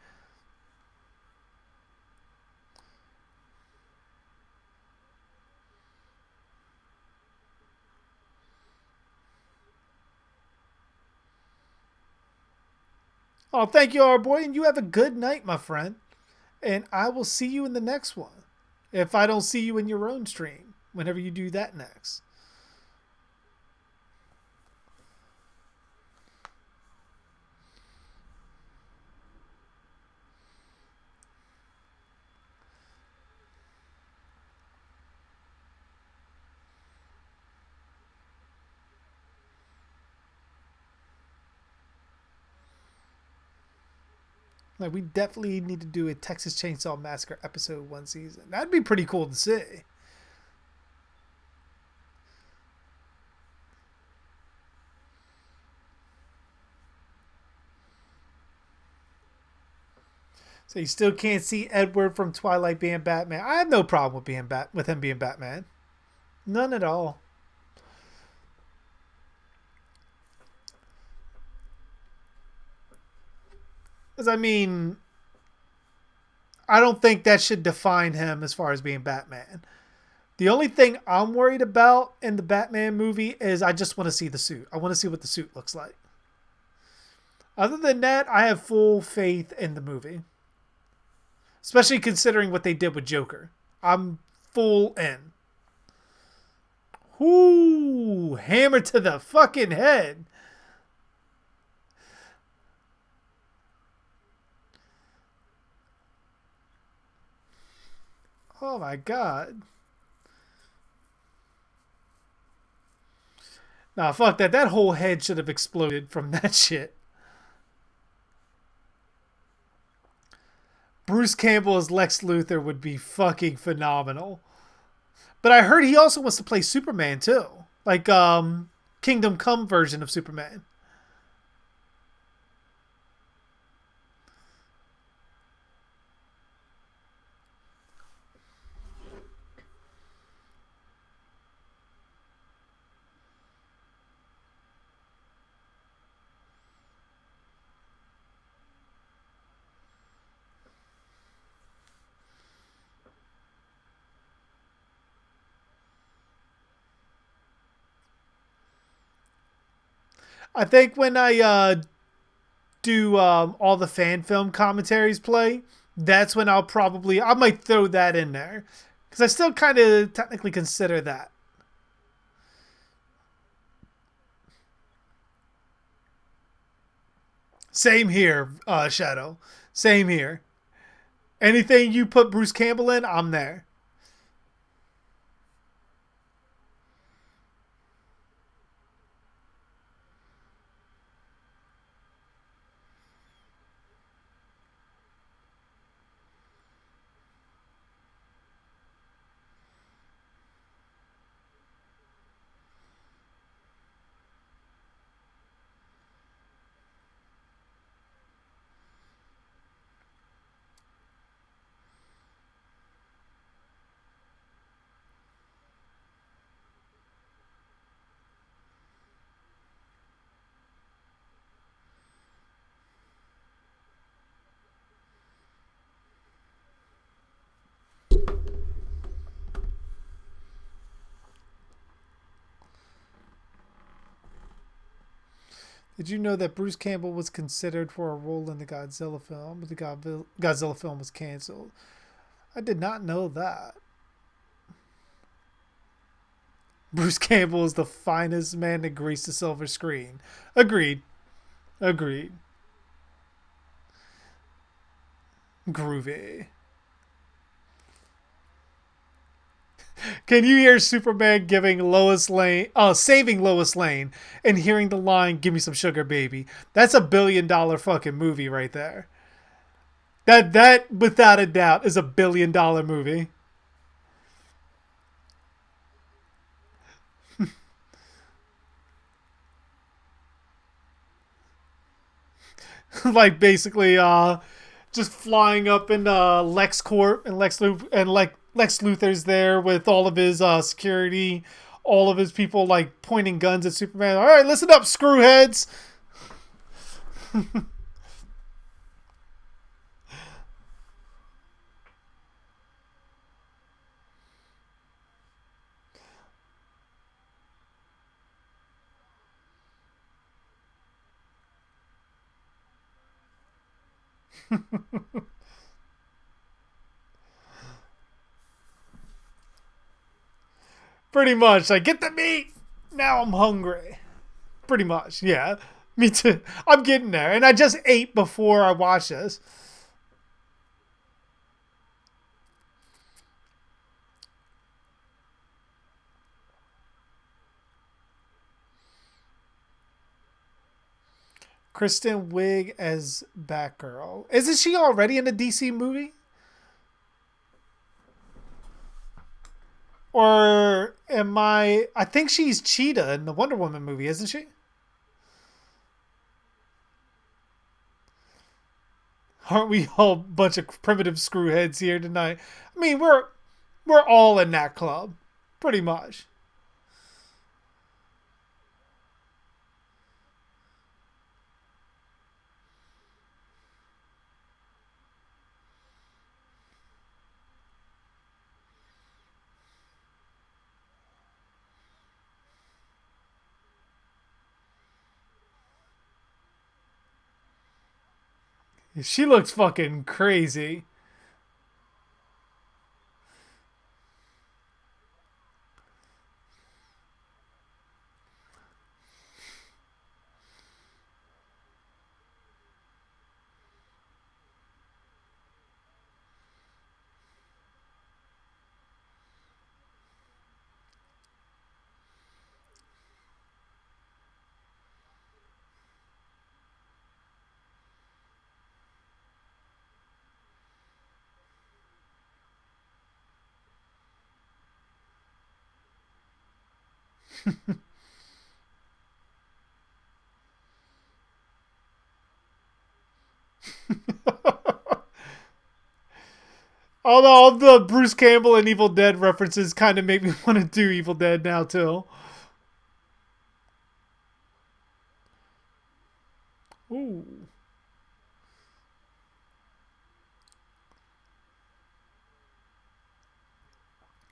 Oh, thank you, our boy, and you have a good night, my friend. And I will see you in the next one. If I don't see you in your own stream, whenever you do that next. Like, we definitely need to do a Texas Chainsaw Massacre episode one season. That'd be pretty cool to see. So you still can't see Edward from Twilight being Batman. I have no problem with with him being Batman. None at all. Because I mean, I don't think that should define him as far as being Batman. The only thing I'm worried about in the Batman movie is I just want to see the suit. I want to see what the suit looks like. Other than that, I have full faith in the movie. Especially considering what they did with Joker. I'm full in. Ooh, hammer to the fucking head. Oh my god. Nah, fuck that. That whole head should have exploded from that shit. Bruce Campbell as Lex Luthor would be fucking phenomenal. But I heard he also wants to play Superman too. Like Kingdom Come version of Superman. I think when I do all the fan film commentaries play, that's when I might throw that in there. Because I still kind of technically consider that. Same here, Shadow. Same here. Anything you put Bruce Campbell in, I'm there. Did you know that Bruce Campbell was considered for a role in the Godzilla film, but the Godzilla film was canceled? I did not know that. Bruce Campbell is the finest man to grace the silver screen. Agreed. Agreed. Groovy. Can you hear Superman saving Lois Lane, and hearing the line, "Give me some sugar, baby"? That's $1 billion fucking movie right there. That without a doubt is $1 billion movie. Like basically, just flying up in LexCorp, and Lex Luthor's there with all of his security, all of his people like pointing guns at Superman. All right, listen up, screwheads. Pretty much, like, get the meat. Now I'm hungry. Pretty much, yeah. Me too. I'm getting there, and I just ate before I watched this. Kristen Wiig as Batgirl. Isn't she already in a DC movie? Or am I? I think she's Cheetah in the Wonder Woman movie, isn't she? Aren't we all a bunch of primitive screwheads here tonight? I mean, we're all in that club, pretty much. She looks fucking crazy. Although all the Bruce Campbell and Evil Dead references kind of make me want to do Evil Dead now too. Ooh.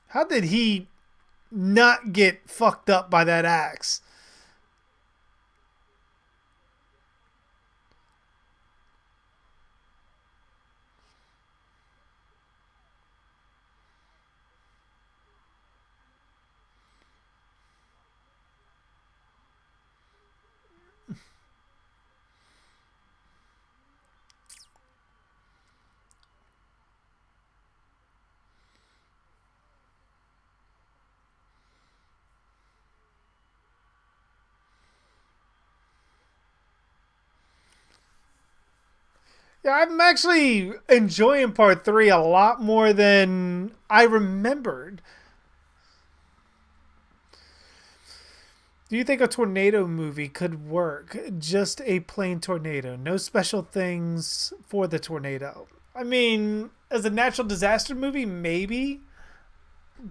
How did he not get fucked up by that axe? Yeah, I'm actually enjoying part three a lot more than I remembered. Do you think a tornado movie could work? Just a plain tornado, no special things for the tornado. I mean, as a natural disaster movie, maybe,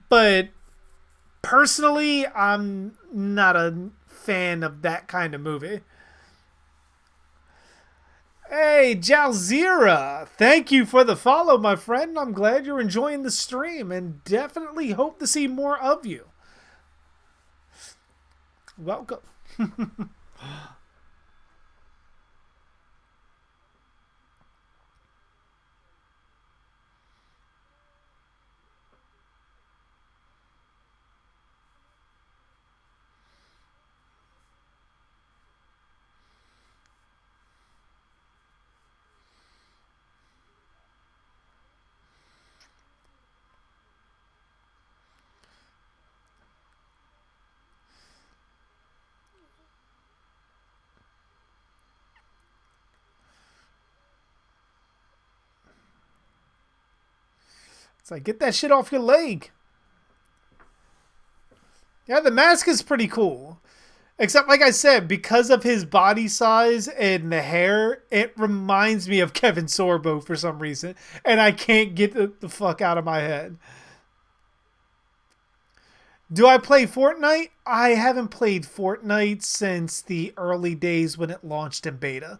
but personally, I'm not a fan of that kind of movie. Hey, Jalzira, thank you for the follow, my friend. I'm glad you're enjoying the stream and definitely hope to see more of you. Welcome. It's like, get that shit off your leg. Yeah, the mask is pretty cool. Except, like I said, because of his body size and the hair, it reminds me of Kevin Sorbo for some reason. And I can't get the fuck out of my head. Do I play Fortnite? I haven't played Fortnite since the early days when it launched in beta.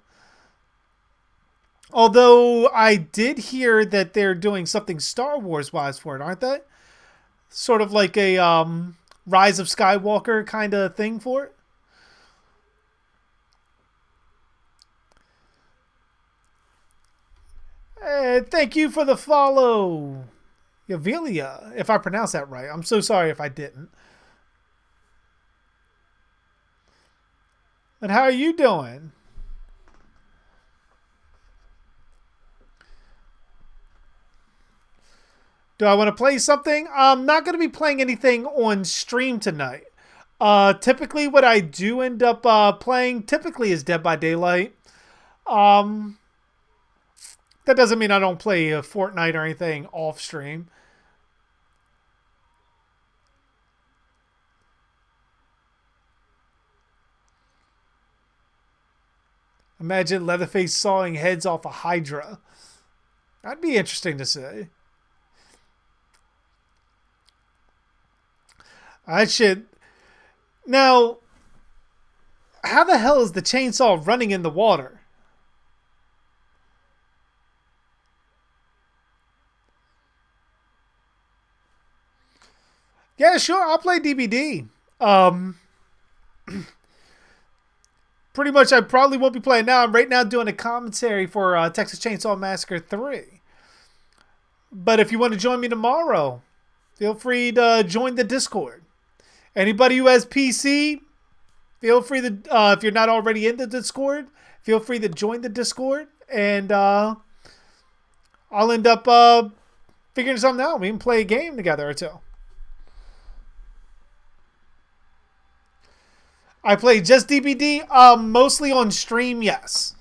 Although I did hear that they're doing something Star Wars wise for it, aren't they? Sort of like a Rise of Skywalker kind of thing for it. Hey, thank you for the follow, Yavilia, if I pronounced that right. I'm so sorry if I didn't. And how are you doing? Do I want to play something? I'm not going to be playing anything on stream tonight. Typically, what I do end up playing typically is Dead by Daylight. Um, that doesn't mean I don't play Fortnite or anything off stream. Imagine Leatherface sawing heads off a Hydra. That'd be interesting to see. I should. Now, how the hell is the chainsaw running in the water? Yeah, sure. I'll play DBD. Pretty much, I probably won't be playing now. I'm right now doing a commentary for Texas Chainsaw Massacre 3. But if you want to join me tomorrow, feel free to join the Discord. Anybody who has PC, feel free to, if you're not already in the Discord, feel free to join the Discord. And I'll end up figuring something out. We can play a game together or two. I play just DBD, mostly on stream, yes.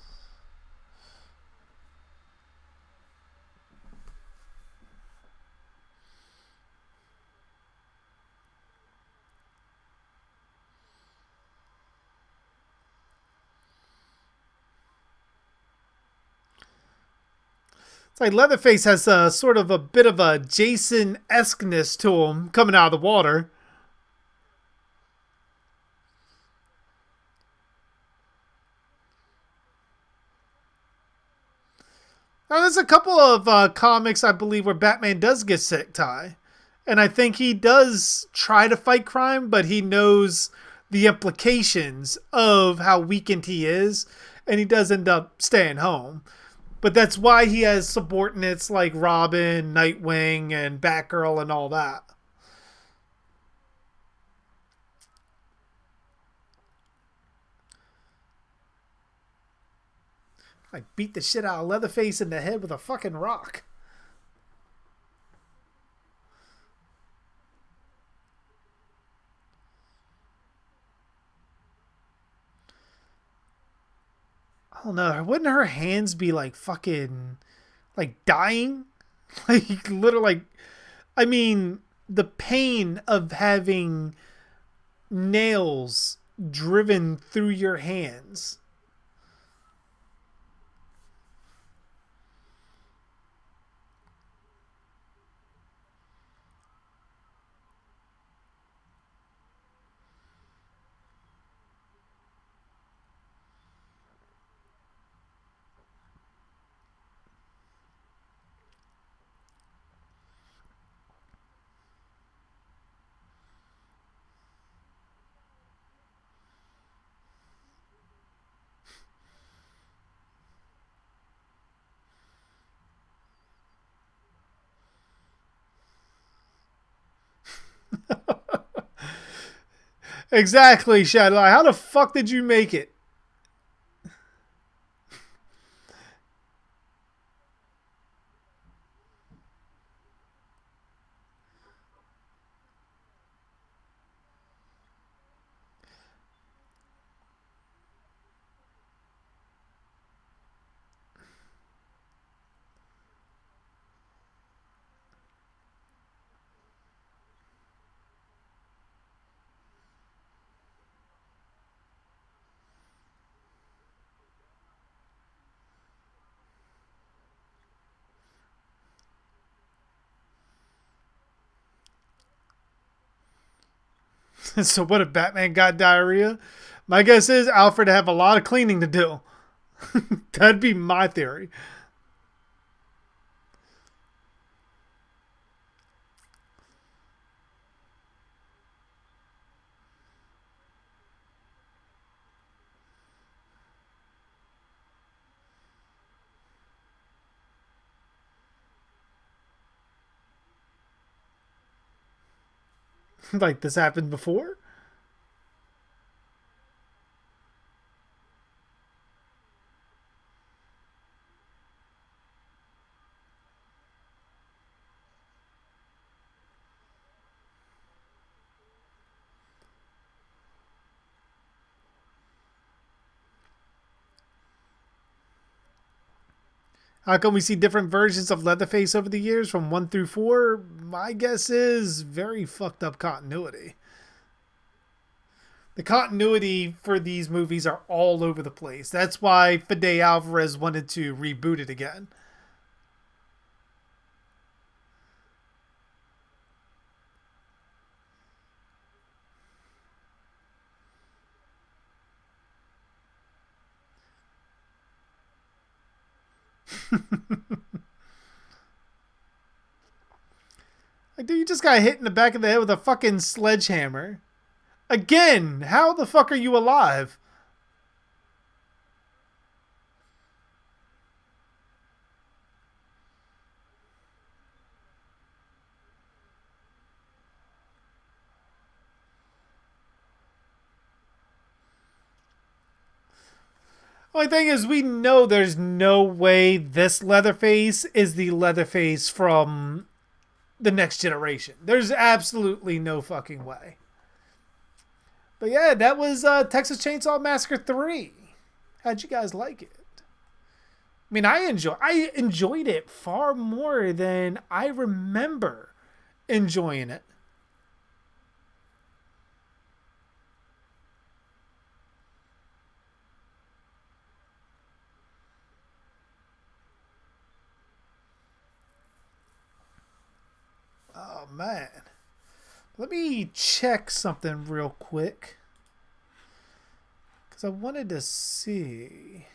It's like Leatherface has sort of a bit of a Jason-esqueness to him coming out of the water. Now, there's a couple of comics, I believe, where Batman does get sick, Ty. And I think he does try to fight crime, but he knows the implications of how weakened he is, and he does end up staying home. But that's why he has subordinates like Robin, Nightwing, and Batgirl and all that. Like, beat the shit out of Leatherface in the head with a fucking rock. Oh no, wouldn't her hands be like fucking like dying? Like literally like I mean the pain of having nails driven through your hands. Exactly, Shadow. How the fuck did you make it? So what if Batman got diarrhea? My guess is Alfred have a lot of cleaning to do. That'd be my theory. Like this happened before. How come we see different versions of Leatherface over the years from 1 through 4? My guess is very fucked up continuity. The continuity for these movies are all over the place. That's why Fede Alvarez wanted to reboot it again. Like, dude, you just got hit in the back of the head with a fucking sledgehammer. Again, how the fuck are you alive? Only thing is, we know there's no way this Leatherface is the Leatherface from the next generation. There's absolutely no fucking way. But yeah, that was Texas Chainsaw Massacre 3. How'd you guys like it? I mean, I enjoyed it far more than I remember enjoying it. Oh man. Let me check something real quick. Because I wanted to see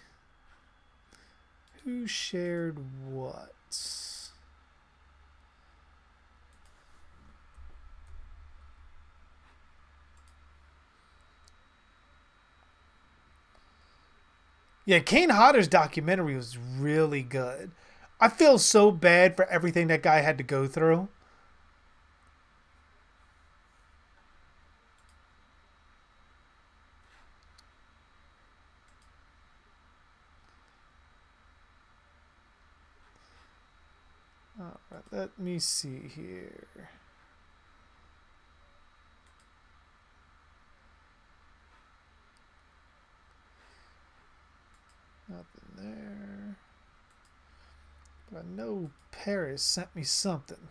who shared what. Yeah, Kane Hodder's documentary was really good. I feel so bad for everything that guy had to go through. All right, let me see here. Nothing there. But I know Paris sent me something.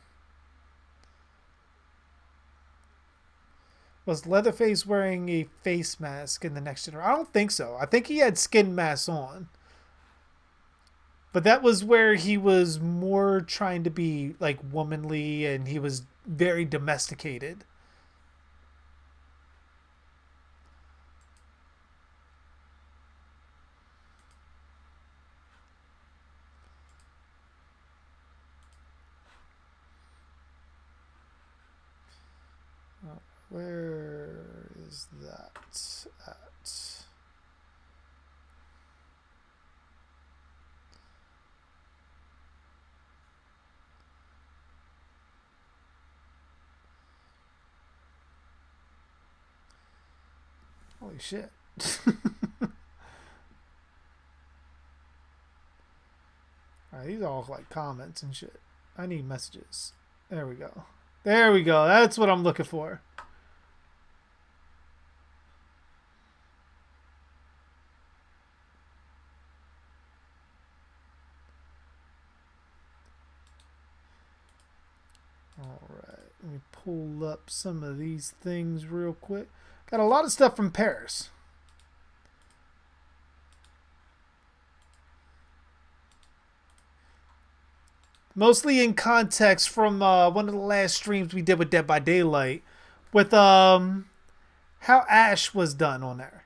Was Leatherface wearing a face mask in the next generation? I don't think so. I think he had skin masks on. But that was where he was more trying to be like womanly and he was very domesticated. Where is that at? Holy shit. Alright, these are all like comments and shit. I need messages. There we go. There we go. That's what I'm looking for. Alright, let me pull up some of these things real quick. Got a lot of stuff from Paris. Mostly in context from one of the last streams we did with Dead by Daylight. With how Ash was done on there.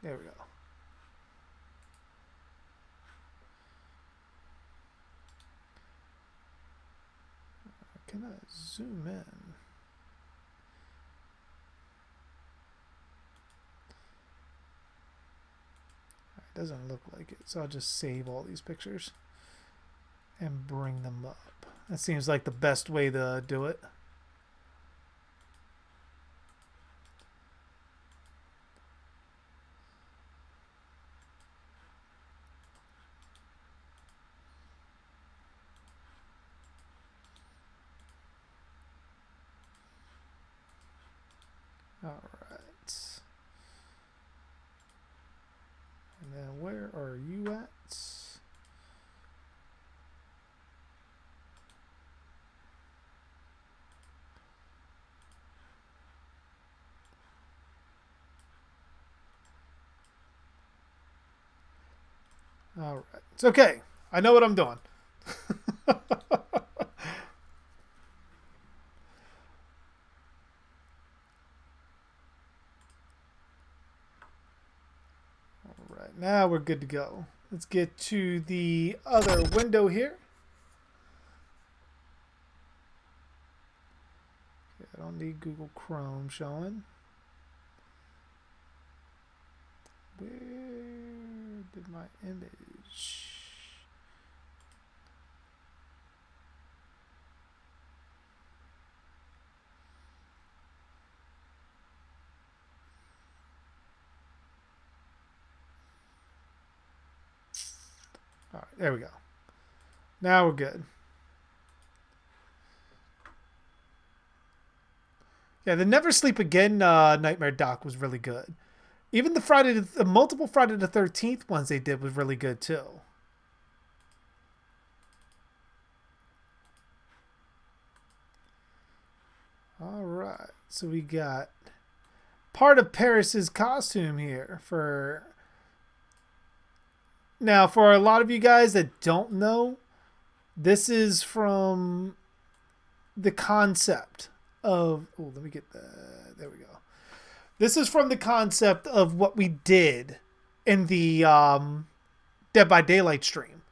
There we go. Can I zoom in? It doesn't look like it, so I'll just save all these pictures and bring them up. That seems like the best way to do it. All right. And then where are you at? All right. It's okay. I know what I'm doing. All right. Now we're good to go. Let's get to the other window here. Okay, I don't need Google Chrome showing. Where did my image? All right, there we go. Now we're good. Yeah, the Never Sleep Again Nightmare doc was really good. Even the multiple Friday the 13th ones they did was really good too. All right, so we got part of Paris's costume here for. Now, for a lot of you guys that don't know, this is from the concept of. Oh, let me get the. There we go. This is from the concept of what we did in the Dead by Daylight stream,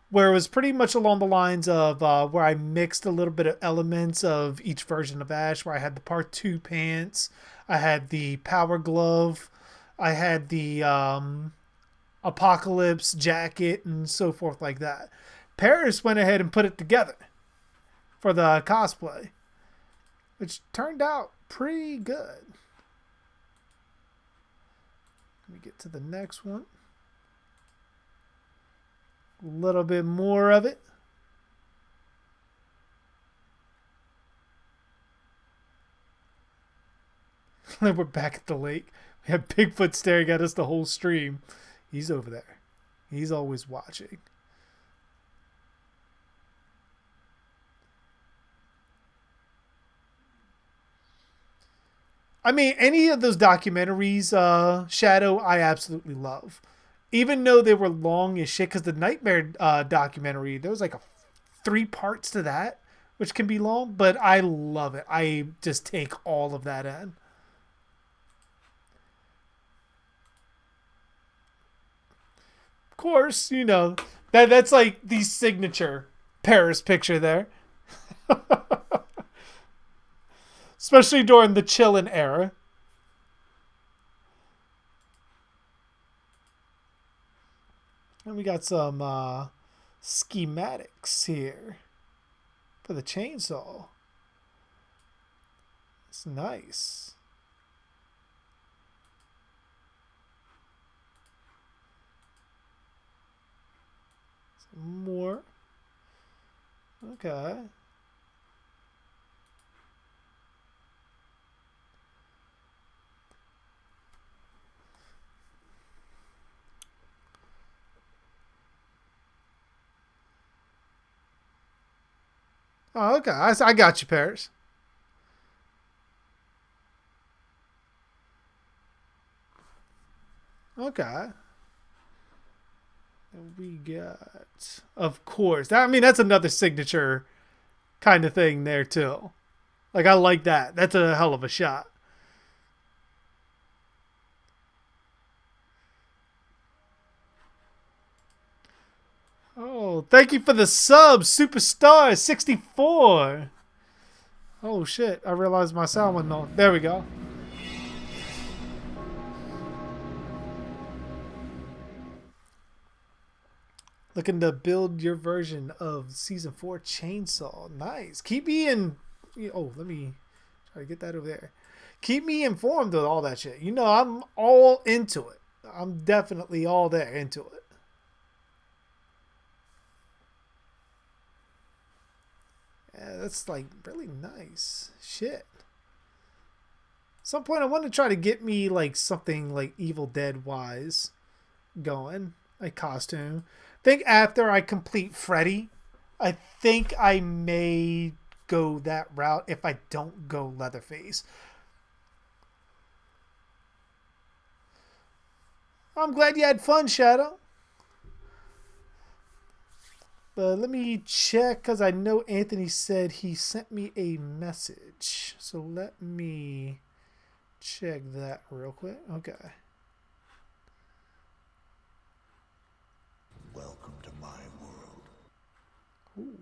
where it was pretty much along the lines of where I mixed a little bit of elements of each version of Ash, where I had the Part 2 pants, I had the Power Glove, I had the Apocalypse jacket, and so forth like that. Paris went ahead and put it together for the cosplay, which turned out pretty good. Let me get to the next one. A little bit more of it. We're back at the lake. We have Bigfoot staring at us the whole stream. He's over there. He's always watching. I mean, any of those documentaries, Shadow, I absolutely love. Even though they were long as shit, because the Nightmare documentary, there was like 3 parts to that, which can be long, but I love it. I just take all of that in. Of course, you know, that's like the signature Paris picture there. Especially during the chillin' era. And we got some schematics here for the chainsaw. It's nice. Some more. Okay. Oh, okay. I got you, Paris. Okay. We got, of course. I mean, that's another signature kind of thing there too. Like I like that. That's a hell of a shot. Oh, thank you for the sub, Superstar 64. Oh shit! I realized my sound went on. There we go. Looking to build your version of season 4 Chainsaw. Nice. Keep me in. Oh, let me try to get that over there. Keep me informed of all that shit. You know, I'm all into it. I'm definitely all there into it. Yeah, that's like really nice shit. Some point I want to try to get me like something like Evil Dead wise going, a costume. Think after I complete Freddy, I think I may go that route if I don't go Leatherface. I'm glad you had fun, Shadow. But let me check because I know Anthony said he sent me a message. So let me check that real quick. Okay. Welcome to my world. Ooh.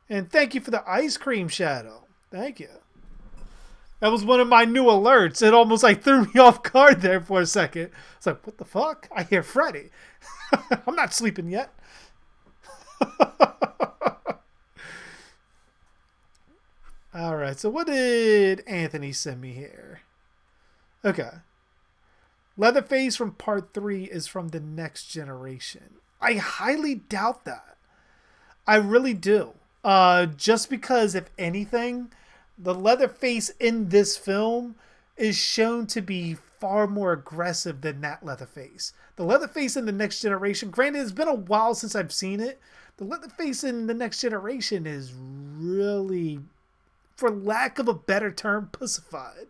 And thank you for the ice cream, Shadow. Thank you. That was one of my new alerts. It almost like threw me off guard there for a second. It's like, what the fuck? I hear Freddy. I'm not sleeping yet. All right. So what did Anthony send me here? Okay. Leatherface from part 3 is from the next generation. I highly doubt that. I really do. Just because, if anything, the Leatherface in this film is shown to be far more aggressive than that Leatherface. The Leatherface in the next generation, granted, it's been a while since I've seen it. The Leatherface in the next generation is really, for lack of a better term, pussified.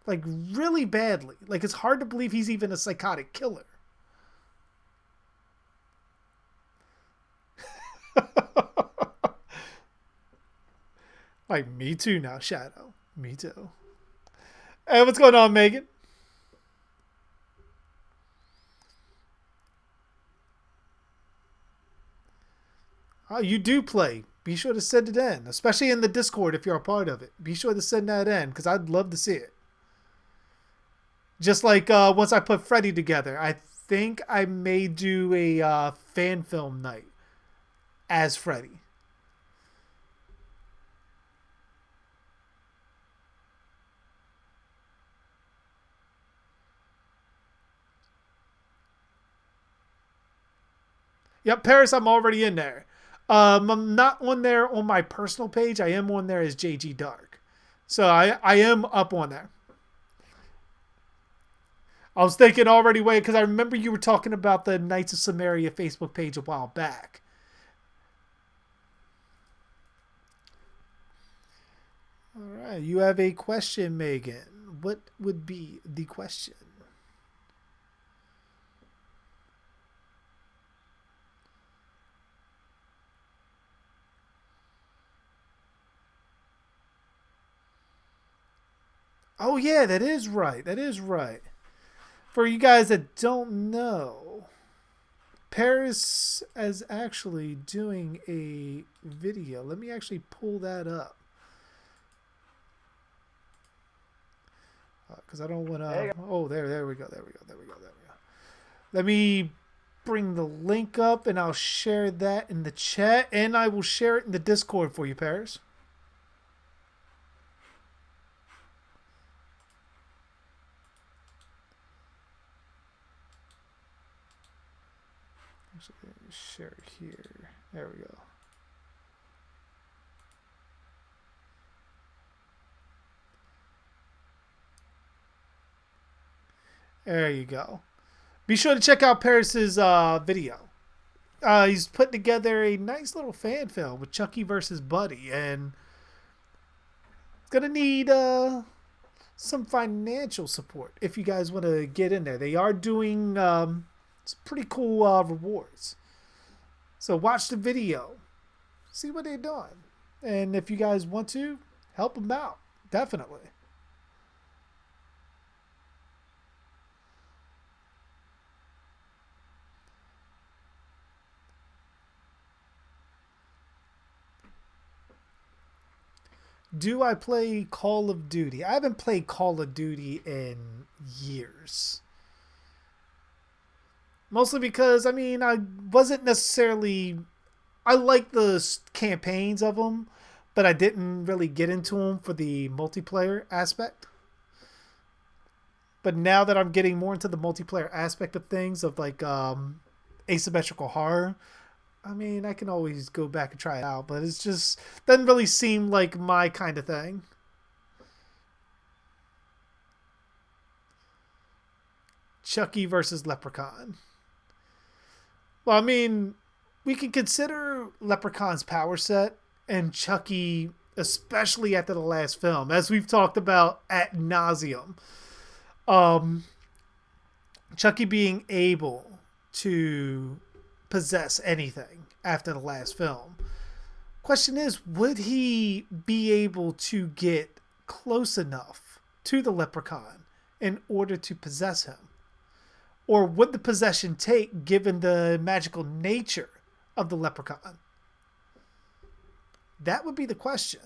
Like, really badly. Like, it's hard to believe he's even a psychotic killer. Like, me too now, Shadow. Me too. Hey, what's going on, Megan? Oh, you do play. Be sure to send it in, especially in the Discord if you're a part of it. Be sure to send that in because I'd love to see it. Just like once I put Freddy together, I think I may do a fan film night as Freddy. Yep, Paris, I'm already in there. I'm not on there on my personal page. I am on there as JG Dark. So I am up on there. I was thinking already, wait, because I remember you were talking about the Knights of Samaria Facebook page a while back. All right, you have a question, Megan. What would be the question? Oh, yeah, that is right. That is right. For you guys that don't know, Paris is actually doing a video. Let me actually pull that up. Because I don't want to... Oh, there we go. There we go. There we go. There we go. Let me bring the link up and I'll share that in the chat. And I will share it in the Discord for you, Paris. Share it here. There we go. There you go. Be sure to check out Paris's video. He's put together a nice little fan film with Chucky versus Buddy, and it's gonna need some financial support if you guys want to get in there. They are doing It's pretty cool rewards. So watch the video, see what they're doing, and if you guys want to, help them out. Definitely. Do I play Call of Duty? I haven't played Call of Duty in years. Mostly because, I mean, I wasn't necessarily. I like the campaigns of them, but I didn't really get into them for the multiplayer aspect. But now that I'm getting more into the multiplayer aspect of things, of like asymmetrical horror, I mean, I can always go back and try it out, but it's just doesn't really seem like my kind of thing. Chucky versus Leprechaun. Well, I mean, we can consider Leprechaun's power set and Chucky, especially after the last film, as we've talked about ad nauseum. Um, Chucky being able to possess anything after the last film. Question is, would he be able to get close enough to the leprechaun in order to possess him? Or would the possession take given the magical nature of the leprechaun? That would be the question.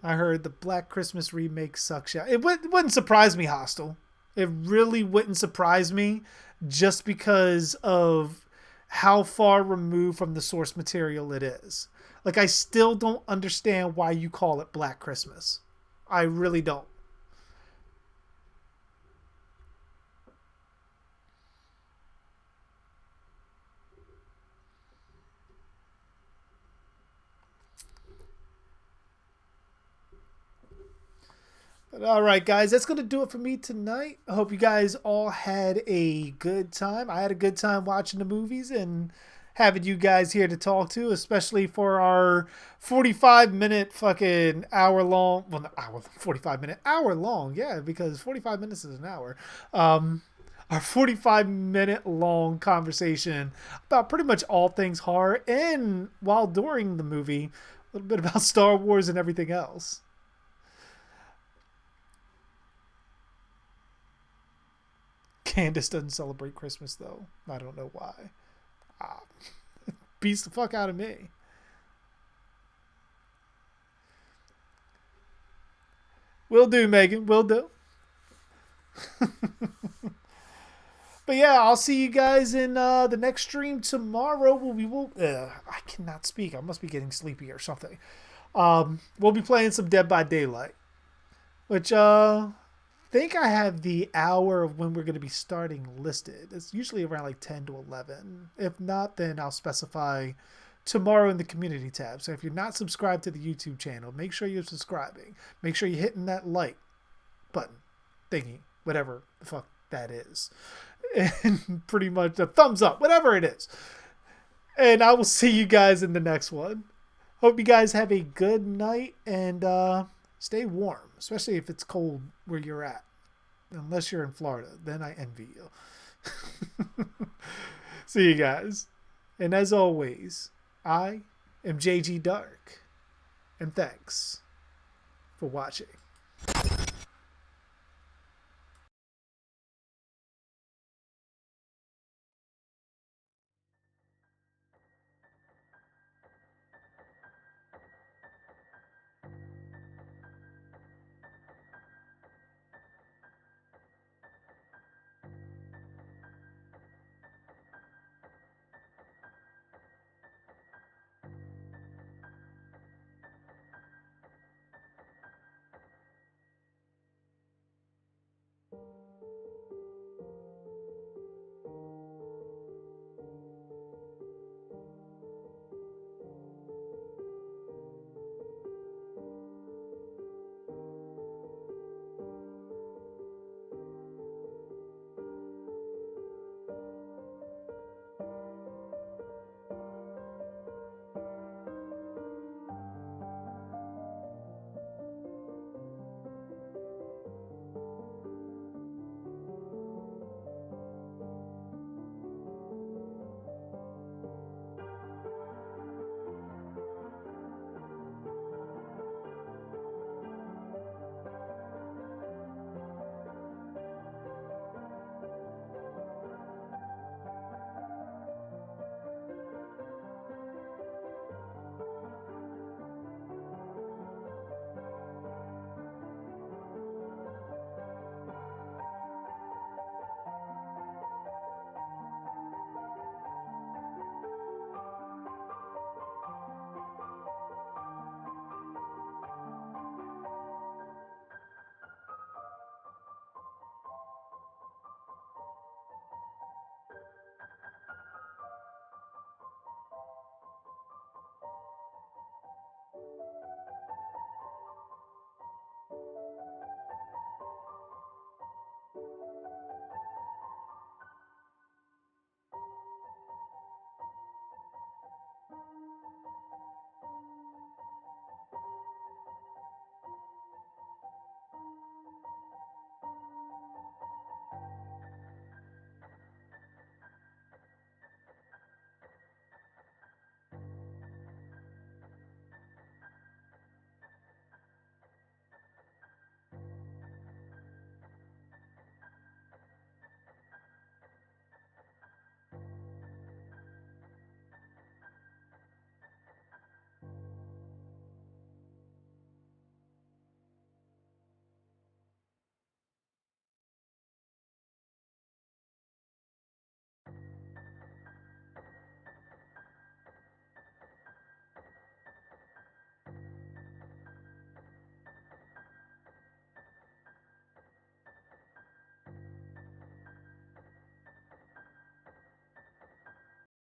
I heard the Black Christmas remake sucks. Yeah, it wouldn't surprise me, Hostile. It really wouldn't surprise me just because of how far removed from the source material it is. Like, I still don't understand why you call it Black Christmas. I really don't. But all right, guys, that's going to do it for me tonight. I hope you guys all had a good time. I had a good time watching the movies and having you guys here to talk to, especially for our 45-minute fucking hour long. Well, not hour, 45-minute, hour long. Yeah, because 45 minutes is an hour. Our 45-minute long conversation about pretty much all things horror, and while during the movie, a little bit about Star Wars and everything else. Candace doesn't celebrate Christmas though. I don't know why. Ah, beats the fuck out of me. Will do, Megan. Will do. But yeah, I'll see you guys in the next stream tomorrow. We will. I cannot speak. I must be getting sleepy or something. We'll be playing some Dead by Daylight, which think I have the hour of when we're going to be starting listed. It's usually around like 10 to 11. If not, then I'll specify tomorrow in the community tab. So if you're not subscribed to the YouTube channel, make sure you're subscribing. Make sure you're hitting that like button thingy, whatever the fuck that is. And pretty much a thumbs up, whatever it is. And I will see you guys in the next one. Hope you guys have a good night and stay warm, especially if it's cold where you're at. Unless you're in Florida, then I envy you. See you guys. And as always, I am JG Dark. And thanks for watching.